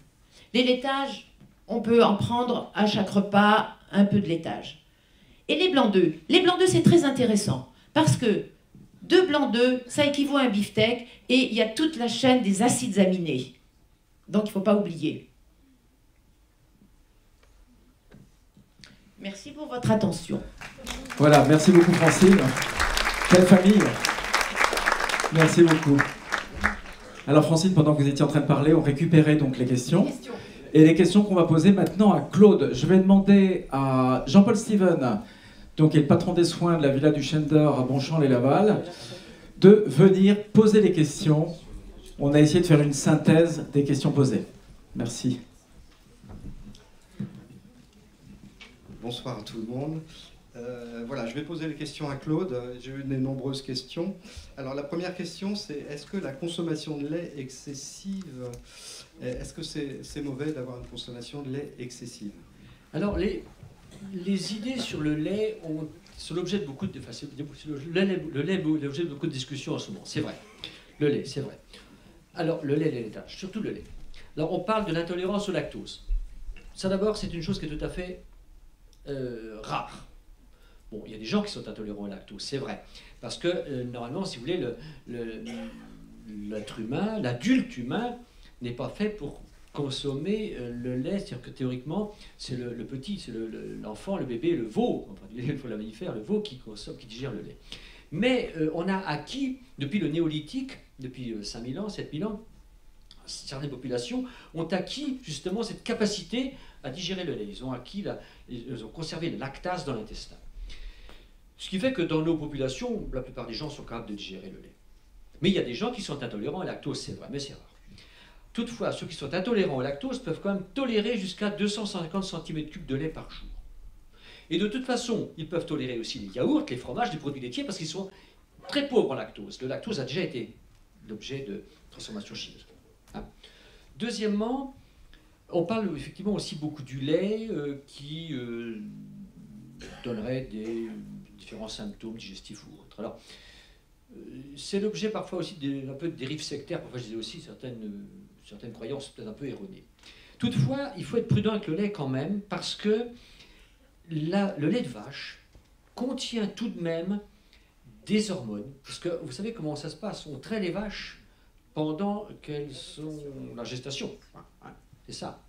Speaker 3: Les laitages, on peut en prendre à chaque repas un peu de laitage. Et les blancs d'œufs. Les blancs d'œufs, c'est très intéressant, parce que 2 blancs d'œufs, ça équivaut à un beefsteak, et il y a toute la chaîne des acides aminés. Donc, il ne faut pas oublier. Merci pour votre attention.
Speaker 2: Voilà, merci beaucoup Francine. Quelle famille. Merci beaucoup. Alors Francine, pendant que vous étiez en train de parler, on récupérait donc les questions. Et les questions qu'on va poser maintenant à Claude. Je vais demander à Jean-Paul Steven, donc qui est le patron des soins de la Villa du Chêne d'Or à Bonchamp-les-Laval, de venir poser les questions. On a essayé de faire une synthèse des questions posées. Merci.
Speaker 4: Bonsoir à tout le monde. Voilà, je vais poser les questions à Claude. J'ai eu de nombreuses questions. Alors la première question, c'est est-ce que la consommation de lait excessive, est-ce que c'est mauvais d'avoir une consommation de lait excessive?
Speaker 1: Alors les idées sur le lait sont l'objet de beaucoup de... Enfin, le lait est l'objet de beaucoup de discussions en ce moment, c'est vrai. Le lait, c'est vrai. Alors le lait, les laitages, surtout le lait. Alors on parle de l'intolérance au lactose. Ça d'abord, c'est une chose qui est tout à fait rare. Bon, il y a des gens qui sont intolérants au lactose, c'est vrai. Parce que, normalement, si vous voulez, l'être humain, l'adulte humain, n'est pas fait pour consommer le lait. C'est-à-dire que, théoriquement, c'est le petit, c'est l'enfant, le bébé, le veau, enfin, il faut la mammifère, le veau qui digère le lait. Mais on a acquis, depuis le néolithique, depuis 5000 ans, 7000 ans, certaines populations ont acquis justement cette capacité à digérer le lait. Ils ont conservé le lactase dans l'intestin. Ce qui fait que dans nos populations, la plupart des gens sont capables de digérer le lait. Mais il y a des gens qui sont intolérants au lactose, c'est vrai, mais c'est rare. Toutefois, ceux qui sont intolérants au lactose peuvent quand même tolérer jusqu'à 250 cm3 de lait par jour. Et de toute façon, ils peuvent tolérer aussi les yaourts, les fromages, les produits laitiers, parce qu'ils sont très pauvres en lactose. Le lactose a déjà été l'objet de transformation chimique. Hein. Deuxièmement, on parle effectivement aussi beaucoup du lait qui donnerait des différents symptômes digestifs ou autres. Alors, c'est l'objet parfois aussi un peu de dérives sectaires, parfois je disais aussi certaines croyances peut-être un peu erronées. Toutefois, il faut être prudent avec le lait quand même, parce que le lait de vache contient tout de même des hormones, parce que vous savez comment ça se passe, on traite les vaches pendant qu'elles sont en gestation, c'est ça.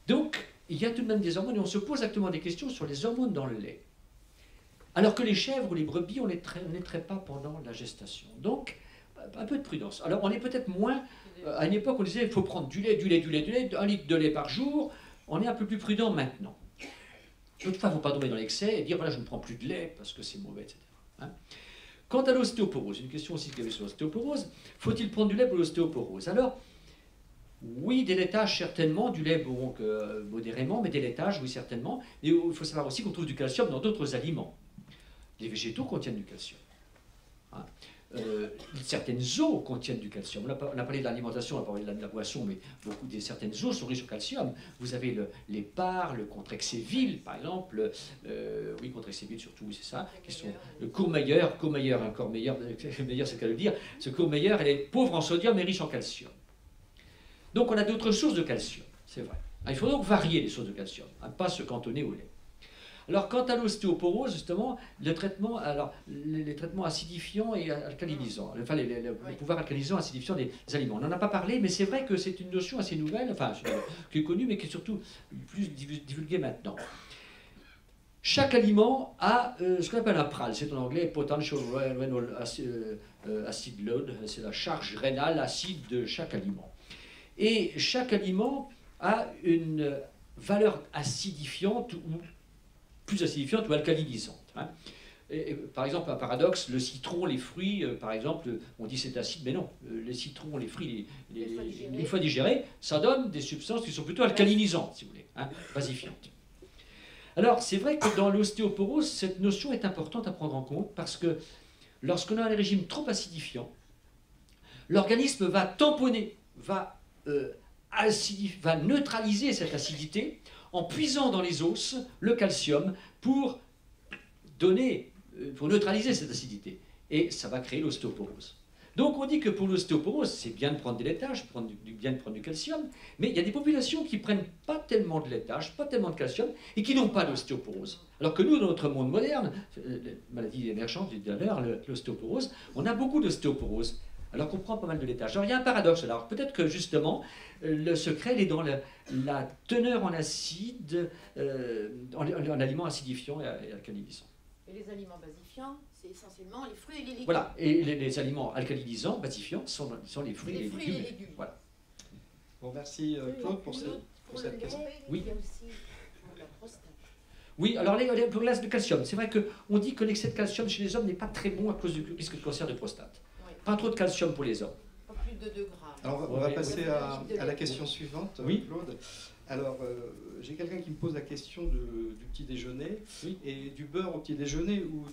Speaker 1: Donc, il y a tout de même des hormones, et on se pose actuellement des questions sur les hormones dans le lait. Alors que les chèvres ou les brebis, on ne les traite pas pendant la gestation. Donc, un peu de prudence. Alors, on est peut-être moins... À une époque, on disait il faut prendre du lait, 1 litre de lait par jour. On est un peu plus prudent maintenant. Toutefois, il ne faut pas tomber dans l'excès et dire voilà, je ne prends plus de lait parce que c'est mauvais, etc. Hein. Quant à l'ostéoporose, une question aussi qu'il y avait sur l'ostéoporose, faut-il prendre du lait pour l'ostéoporose? Alors, oui, des laitages certainement, du lait donc, modérément, mais des laitages, oui, certainement. Et il faut savoir aussi qu'on trouve du calcium dans d'autres aliments. Les végétaux contiennent du calcium. Hein. Certaines eaux contiennent du calcium. On a parlé de l'alimentation, on a parlé de la boisson, mais certaines eaux sont riches en calcium. Vous avez les parts, le Contrexévil, par exemple, oui, Contrexévil surtout, c'est ça, qui sont le Courmayeur, encore meilleur, meilleur c'est le cas de le dire, ce Courmayeur, elle est pauvre en sodium et riche en calcium. Donc on a d'autres sources de calcium, c'est vrai. Il faut donc varier les sources de calcium, à ne pas se cantonner au lait. Alors, quant à l'ostéoporose, justement, les traitements acidifiants et alcalinisants, enfin, le pouvoir alcalinisant, acidifiant des aliments. On n'en a pas parlé, mais c'est vrai que c'est une notion assez nouvelle, enfin, qui est connue, mais qui est surtout plus divulguée maintenant. Chaque aliment a ce qu'on appelle un PRAL, c'est en anglais Potential Renal Acid Load, c'est la charge rénale acide de chaque aliment. Et chaque aliment a une valeur acidifiante ou plus acidifiante ou alcalinisante. Hein. Par exemple, un paradoxe, le citron, les fruits, par exemple, on dit c'est acide, mais non, les citrons, les fruits, une fois digérés, ça donne des substances qui sont plutôt alcalinisantes, si vous voulez, hein, basifiantes. Alors, c'est vrai que dans l'ostéoporose, cette notion est importante à prendre en compte parce que lorsqu'on a un régime trop acidifiant, l'organisme va tamponner, va neutraliser cette acidité en puisant dans les os le calcium pour neutraliser cette acidité. Et ça va créer l'ostéoporose. Donc on dit que pour l'ostéoporose, c'est bien de prendre des laitages, bien de prendre du calcium, mais il y a des populations qui ne prennent pas tellement de laitage, pas tellement de calcium, et qui n'ont pas d'ostéoporose. Alors que nous, dans notre monde moderne, maladie émergente, j'ai dit tout à l'heure, l'ostéoporose, on a beaucoup d'ostéoporose. Alors qu'on prend pas mal de laitage. Alors il y a un paradoxe. Alors peut-être que justement, le secret il est dans la teneur en acide, en aliments acidifiants et alcalinisants.
Speaker 5: Et les aliments basifiants, c'est essentiellement les fruits et les légumes.
Speaker 1: Voilà, et les aliments alcalinisants, basifiants, sont les fruits et les légumes. Voilà.
Speaker 4: Bon, merci Claude pour cette question.
Speaker 1: Oui.
Speaker 5: Il y a aussi la prostate.
Speaker 1: Oui, alors pour l'as de calcium, c'est vrai qu'on dit que l'excès de calcium chez les hommes n'est pas très bon à cause du risque de cancer de prostate. Pas trop de calcium pour les hommes.
Speaker 5: Pas plus de 2 grammes.
Speaker 4: Alors on va passer à la question suivante,
Speaker 1: oui.
Speaker 4: Claude. Alors j'ai quelqu'un qui me pose la question du petit déjeuner, oui. Et du beurre au petit déjeuner ou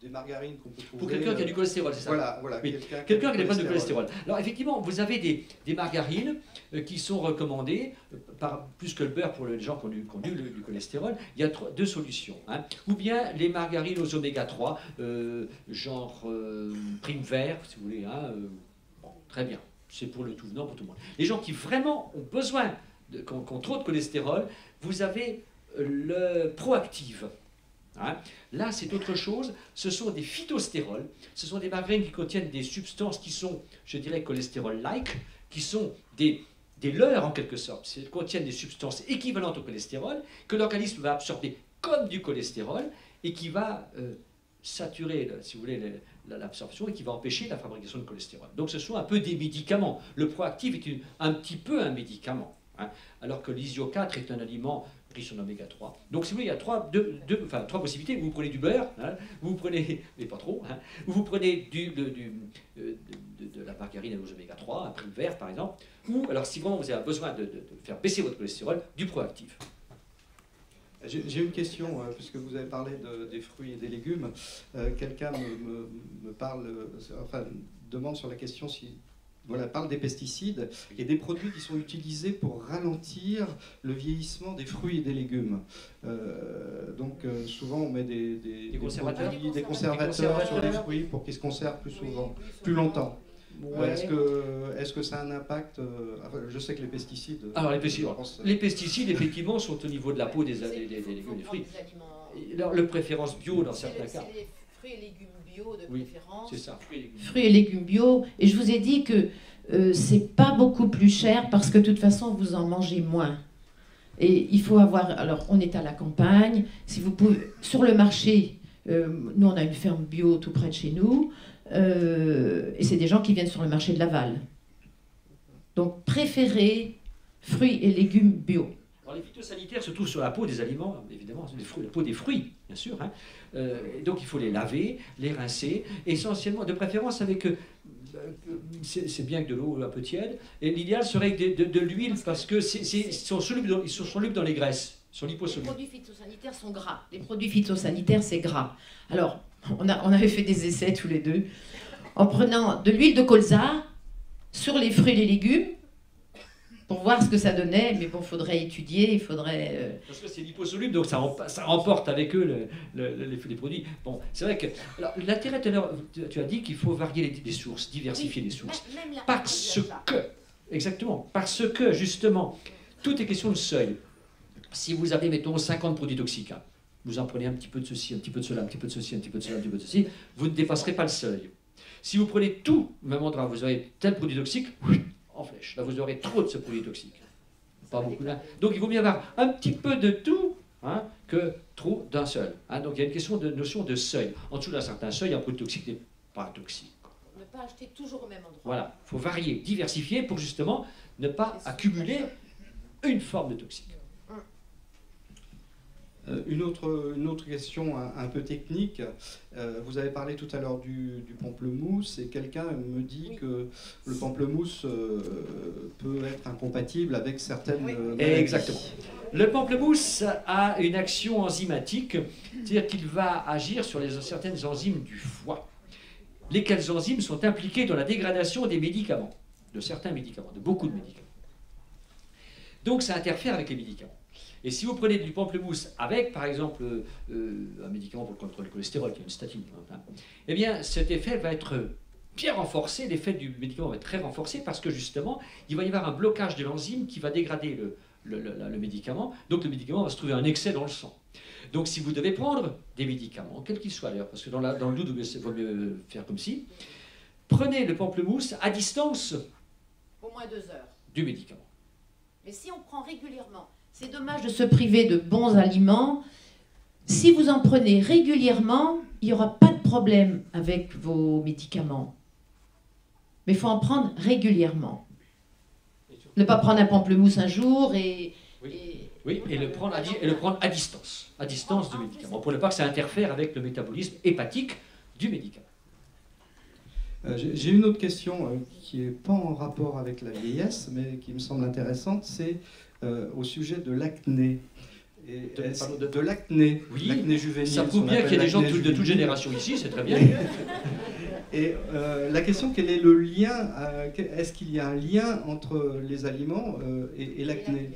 Speaker 4: des margarines qu'on peut trouver.
Speaker 1: Pour quelqu'un qui a du cholestérol, c'est ça?
Speaker 4: Voilà.
Speaker 1: Oui. Quelqu'un qui n'a pas de cholestérol. Alors effectivement, vous avez des margarines qui sont recommandées, plus que le beurre pour les gens qui ont du cholestérol. Il y a deux solutions. Hein. Ou bien les margarines aux oméga 3, genre prime vert, si vous voulez. Hein, bon, très bien. C'est pour le tout venant, pour tout le monde. Les gens qui vraiment ont besoin, qui ont trop de cholestérol, vous avez le Proactive. Hein. Là, c'est autre chose. Ce sont des phytostérols. Ce sont des margarines qui contiennent des substances qui sont, je dirais, cholestérol-like, qui sont des leurres en quelque sorte. Elles contiennent des substances équivalentes au cholestérol que l'organisme va absorber comme du cholestérol et qui va saturer, si vous voulez, l'absorption et qui va empêcher la fabrication de cholestérol. Donc ce sont un peu des médicaments. Le Proactive est un petit peu un médicament, hein, alors que l'Isio4 est un aliment riche en oméga 3. Donc si vous voulez, il y a trois possibilités. Vous prenez du beurre, hein, vous prenez, mais pas trop, hein, ou vous prenez de la margarine aux oméga 3, un prime vert par exemple, ou alors si vraiment vous avez besoin de faire baisser votre cholestérol, du Proactive.
Speaker 4: J'ai une question, puisque vous avez parlé des fruits et des légumes. Quelqu'un me parle, demande sur la question parle des pesticides et des produits qui sont utilisés pour ralentir le vieillissement des fruits et des légumes. Souvent on met des conservateurs sur les fruits pour qu'ils se conservent plus longtemps. Ouais. Est-ce que ça a un impact je sais que les pesticides...
Speaker 1: Alors les pesticides effectivement sont au niveau de la peau des légumes et des fruits. Alors, le préférence bio dans certains cas.
Speaker 5: C'est les fruits et légumes bio de
Speaker 1: Oui,
Speaker 5: préférence.
Speaker 1: C'est ça, fruits et légumes.
Speaker 3: Fruits et légumes bio. Et je vous ai dit que c'est pas beaucoup plus cher parce que de toute façon, vous en mangez moins. Et il faut avoir... Alors, on est à la campagne. Si vous pouvez... Sur le marché, nous, on a une ferme bio tout près de chez nous. Et c'est des gens qui viennent sur le marché de Laval. Donc, préférez fruits et légumes bio.
Speaker 1: Alors, les phytosanitaires se trouvent sur la peau des aliments, évidemment, la peau des fruits, bien sûr. Hein. Donc il faut les laver, les rincer, essentiellement, de préférence avec... c'est bien que de l'eau un peu tiède. Et l'idéal serait de l'huile parce que ils sont solubles dans les graisses, sont
Speaker 3: Les
Speaker 1: liposolubles.
Speaker 3: produits phytosanitaires sont gras. Les produits phytosanitaires, c'est gras. Alors, on avait fait des essais tous les deux en prenant de l'huile de colza sur les fruits et les légumes pour voir ce que ça donnait. Mais bon, il faudrait étudier, il faudrait...
Speaker 1: Parce que c'est liposoluble, donc ça remporte avec eux les produits. Bon, c'est vrai que... Alors, l'intérêt, tout à l'heure, tu as dit qu'il faut varier les sources, diversifier les sources.
Speaker 5: Même la
Speaker 1: Parce que, exactement, parce que, justement, tout est question de seuil. Si vous avez, mettons, 50 produits toxiques, hein, vous en prenez un petit peu de ceci, un petit peu de cela, un petit peu de ceci, un petit peu de cela, un petit peu de ceci, vous ne dépasserez pas le seuil. Si vous prenez tout au même endroit, vous aurez tel produit toxique, en flèche. Là, vous aurez trop de ce produit toxique. Pas beaucoup là. Donc, il vaut mieux avoir un petit peu de tout hein, que trop d'un seul. Hein. Donc, il y a une notion de seuil. En dessous d'un certain seuil, un produit toxique n'est pas toxique.
Speaker 5: Ne pas acheter toujours au même endroit.
Speaker 1: Voilà. Il faut varier, diversifier pour justement ne pas accumuler une forme de toxique.
Speaker 4: Une autre question un peu technique. Vous avez parlé tout à l'heure du pamplemousse et quelqu'un me dit que le pamplemousse peut être incompatible avec certaines maladies.
Speaker 1: Exactement. Le pamplemousse a une action enzymatique, c'est-à-dire qu'il va agir sur certaines enzymes du foie. Lesquelles enzymes sont impliquées dans la dégradation des médicaments, de certains médicaments, de beaucoup de médicaments. Donc ça interfère avec les médicaments. Et si vous prenez du pamplemousse avec, par exemple, un médicament pour le contrôle du cholestérol, qui est une statine, hein, eh bien, cet effet va être bien renforcé, l'effet du médicament va être très renforcé parce que, justement, il va y avoir un blocage de l'enzyme qui va dégrader le médicament. Donc, le médicament va se trouver un excès dans le sang. Donc, si vous devez prendre des médicaments, quels qu'ils soient d'ailleurs, parce que dans le doute, il vaut mieux faire comme si, prenez le pamplemousse à distance
Speaker 5: Au moins 2 heures.
Speaker 1: du médicament.
Speaker 5: Mais si on prend régulièrement,
Speaker 3: C'est dommage de se priver de bons aliments. Si vous en prenez régulièrement, il n'y aura pas de problème avec vos médicaments. Mais il faut en prendre régulièrement. Ne pas prendre un pamplemousse un jour et...
Speaker 1: Oui, et le prendre à distance du médicament, pour ne pas que ça interfère avec le métabolisme hépatique du médicament.
Speaker 4: J'ai une autre question qui n'est pas en rapport avec la vieillesse, mais qui me semble intéressante, c'est au sujet de l'acné. De l'acné,
Speaker 1: Oui,
Speaker 4: l'acné juvénile.
Speaker 1: Ça prouve bien qu'il y a des gens de toute génération ici, c'est très bien.
Speaker 4: Et la question, quel est le lien est-ce qu'il y a un lien entre les aliments et l'acné?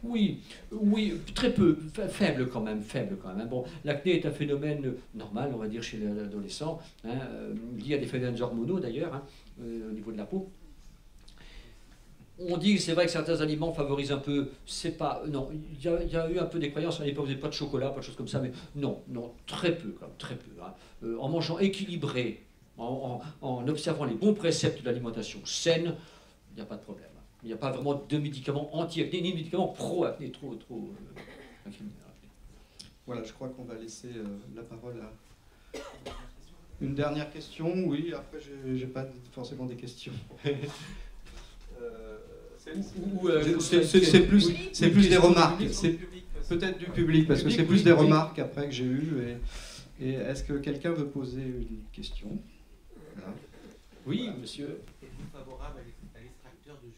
Speaker 1: Oui, très peu, faible quand même. Bon, l'acné est un phénomène normal, on va dire, chez l'adolescent, hein, lié à des phénomènes hormonaux d'ailleurs, hein, au niveau de la peau. On dit, c'est vrai que certains aliments favorisent un peu, c'est pas, non, il y a eu un peu des croyances à l'époque, vous n'avez pas de chocolat, pas de choses comme ça, mais non, très peu, quand même, très peu. Hein. En mangeant équilibré, en observant les bons préceptes de l'alimentation saine, il n'y a pas de problème. Il n'y a pas vraiment de médicaments anti-acné, ni de médicaments pro-acné, trop
Speaker 4: Voilà, je crois qu'on va laisser la parole à... Une dernière question, oui, après j'ai pas forcément des questions. C'est plus des remarques, c'est peut-être du public, parce que c'est plus des remarques après que j'ai eues. Et est-ce que quelqu'un veut poser une question? Voilà.
Speaker 1: Oui, monsieur.
Speaker 6: Êtes-vous favorable à l'extracteur de jus?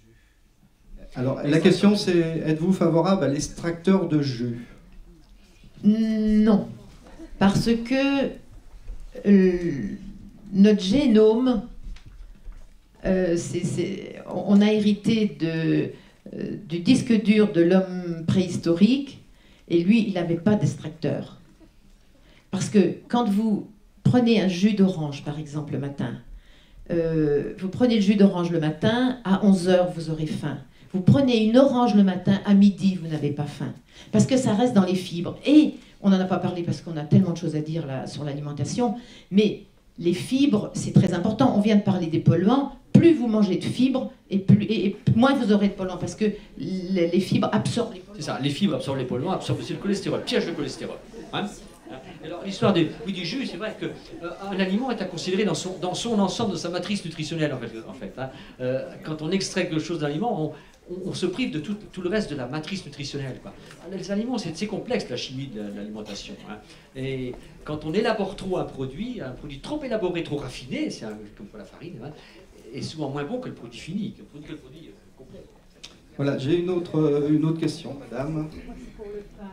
Speaker 4: Alors, la question c'est, êtes-vous favorable à l'extracteur de jus?
Speaker 3: Non, parce que notre génome, on a hérité du disque dur de l'homme préhistorique, et lui, il n'avait pas d'extracteur. Parce que quand vous prenez un jus d'orange, par exemple, le matin, vous prenez le jus d'orange le matin, à 11h, vous aurez faim. Vous prenez une orange le matin, à midi, vous n'avez pas faim. Parce que ça reste dans les fibres. Et on n'en a pas parlé parce qu'on a tellement de choses à dire là sur l'alimentation, mais les fibres, c'est très important. On vient de parler des polluants. Plus vous mangez de fibres, et moins vous aurez de polluants, parce que les fibres absorbent les polluants.
Speaker 1: C'est ça, les fibres absorbent les polluants, absorbent aussi le cholestérol, piège le cholestérol. Hein. Alors l'histoire du jus, c'est vrai qu'un aliment est à considérer dans son ensemble, de sa matrice nutritionnelle en fait. Hein. Quand on extrait quelque chose d'un aliment, on se prive de tout le reste de la matrice nutritionnelle, quoi. Les aliments, c'est complexe, la chimie de l'alimentation. Hein. Et quand on élabore trop un produit trop élaboré, trop raffiné, c'est comme pour la farine, hein, est souvent moins bon que le produit fini, que le produit complet.
Speaker 4: Voilà, j'ai une autre question, madame.
Speaker 7: Moi, c'est pour le pain.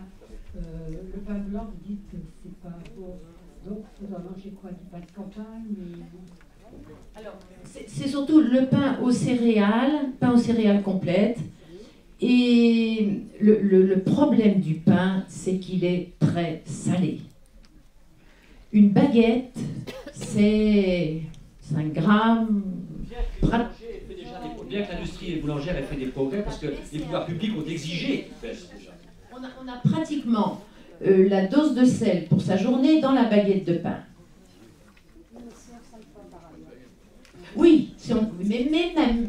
Speaker 7: Le pain blanc, vous dites que c'est pas bon. Donc, on doit manger quoi? Du pain de campagne
Speaker 3: Alors, c'est surtout le pain aux céréales complètes. Et le problème du pain, c'est qu'il est très salé. Une baguette, c'est 5 grammes.
Speaker 1: Bien que l'industrie boulangère ait fait des progrès, parce que les pouvoirs publics ont exigé.
Speaker 3: On a pratiquement la dose de sel pour sa journée dans la baguette de pain. Oui, mais même,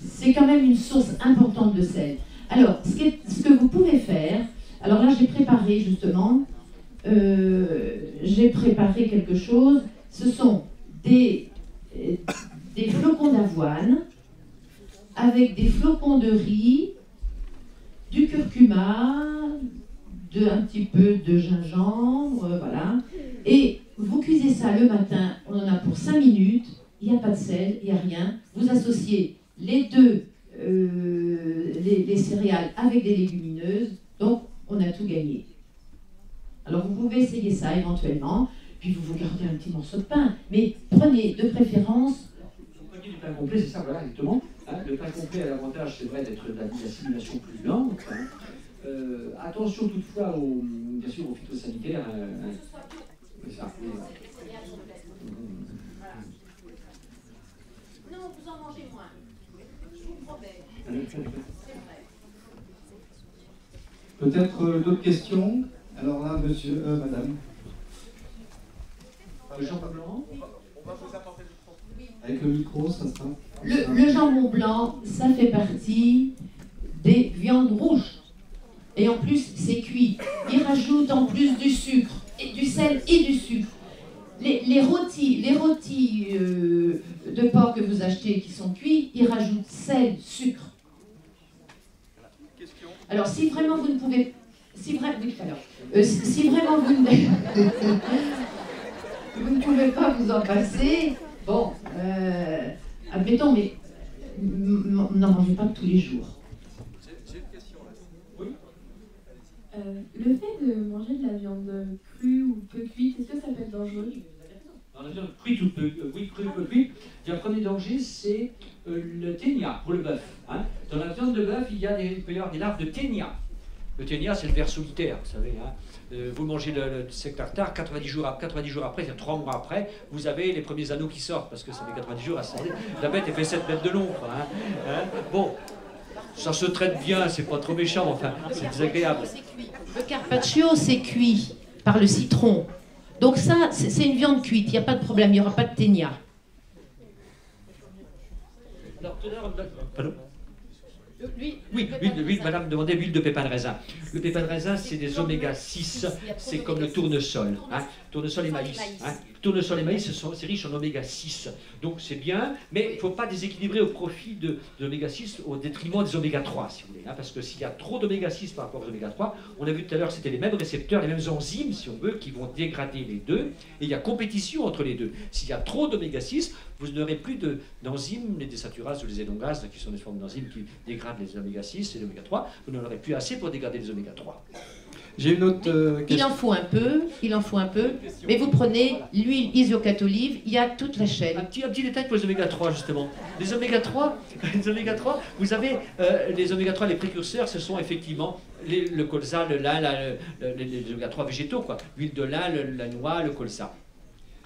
Speaker 3: c'est quand même une source importante de sel. Alors, ce que vous pouvez faire, alors là j'ai préparé justement, quelque chose, ce sont des flocons d'avoine avec des flocons de riz, du curcuma, un petit peu de gingembre, voilà. Et vous cuisez ça le matin, on en a pour 5 minutes, il n'y a pas de sel, il n'y a rien. Vous associez les deux, les céréales avec des légumineuses, donc on a tout gagné. Alors vous pouvez essayer ça éventuellement, puis vous gardez un petit morceau de pain, mais prenez de préférence...
Speaker 1: Du pain complet, c'est ça, voilà, exactement. Hein, le pain complet a l'avantage, c'est vrai, d'être d'assimilation plus lente. Hein. Attention toutefois, bien sûr, aux phytosanitaires. C'est ça.
Speaker 5: Non, vous en mangez moins. Je vous promets. C'est vrai.
Speaker 4: Peut-être d'autres questions? Alors là, monsieur, madame.
Speaker 1: Le jambon blanc.
Speaker 6: On va vous apporter le micro.
Speaker 4: Avec le micro, ça sera.
Speaker 3: Le jambon blanc, ça fait partie des viandes rouges. Et en plus, c'est cuit. Ils rajoutent en plus du sucre, et du sel et du sucre. Les rôtis de porc que vous achetez qui sont cuits, ils rajoutent sel, sucre. Alors, si vraiment vous ne pouvez... Si vraiment vous ne... vous ne pouvez pas vous en passer, bon, admettons, mais n'en mangez pas tous les jours.
Speaker 4: J'ai une question là.
Speaker 1: Oui.
Speaker 8: Le fait de manger de la viande crue ou peu cuite, est-ce que ça peut être dangereux?
Speaker 1: Dans la viande cuite ou peu cuite, il y a un premier danger, c'est le ténia pour le bœuf. Hein. Dans la viande de bœuf, il peut y avoir des larves de ténia. Le ténia, c'est le ver solitaire, vous savez. Hein. Vous mangez le steak tartare, 90 jours après, c'est-à-dire 3 mois après, vous avez les premiers anneaux qui sortent, parce que ça met 90 jours à sortir. La bête, elle fait 7 mètres de long. Quoi, hein. Hein. Bon, ça se traite bien, c'est pas trop méchant, enfin, c'est désagréable.
Speaker 3: Le carpaccio, c'est cuit par le citron. Donc ça, c'est une viande cuite, il n'y a pas de problème, il n'y aura pas de ténia.
Speaker 1: Alors, tout à l'heure, pardon.
Speaker 5: Oui,
Speaker 1: madame demandait l'huile de pépin de raisin. Le pépin de raisin, c'est des oméga 6, c'est comme le tournesol. Hein. Tournesol et maïs. Hein. Tournesol et maïs, c'est riche en oméga 6. Donc c'est bien, mais il ne faut pas déséquilibrer au profit de l'oméga 6 au détriment des oméga 3, si vous voulez. Hein, parce que s'il y a trop d'oméga 6 par rapport aux oméga 3, on a vu tout à l'heure, c'était les mêmes récepteurs, les mêmes enzymes, si on veut, qui vont dégrader les deux. Et il y a compétition entre les deux. S'il y a trop d'oméga 6, vous n'aurez plus d'enzymes, les désaturases ou les élongases, qui sont des formes d'enzymes qui dégradent les oméga 6 et les oméga 3. Vous n'en aurez plus assez pour dégrader les oméga 3.
Speaker 4: J'ai une autre question.
Speaker 3: Il en faut un peu, mais vous prenez l'huile Isiocat olive, il y a toute la chaîne.
Speaker 1: Un petit détail pour les oméga 3, justement. Les oméga 3, vous avez les oméga 3, les précurseurs, ce sont effectivement le colza, le lin, les oméga 3 végétaux, quoi. L'huile de lin, la noix, le colza.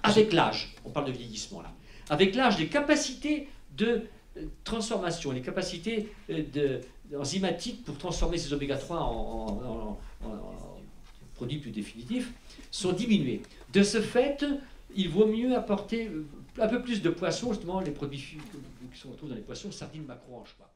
Speaker 1: Avec l'âge, on parle de vieillissement là. Avec l'âge, les capacités de transformation, les capacités enzymatiques pour transformer ces oméga 3 en produits plus définitifs sont diminuées. De ce fait, il vaut mieux apporter un peu plus de poissons, justement les produits qui se retrouvent dans les poissons, sardines, maquereaux, anchois.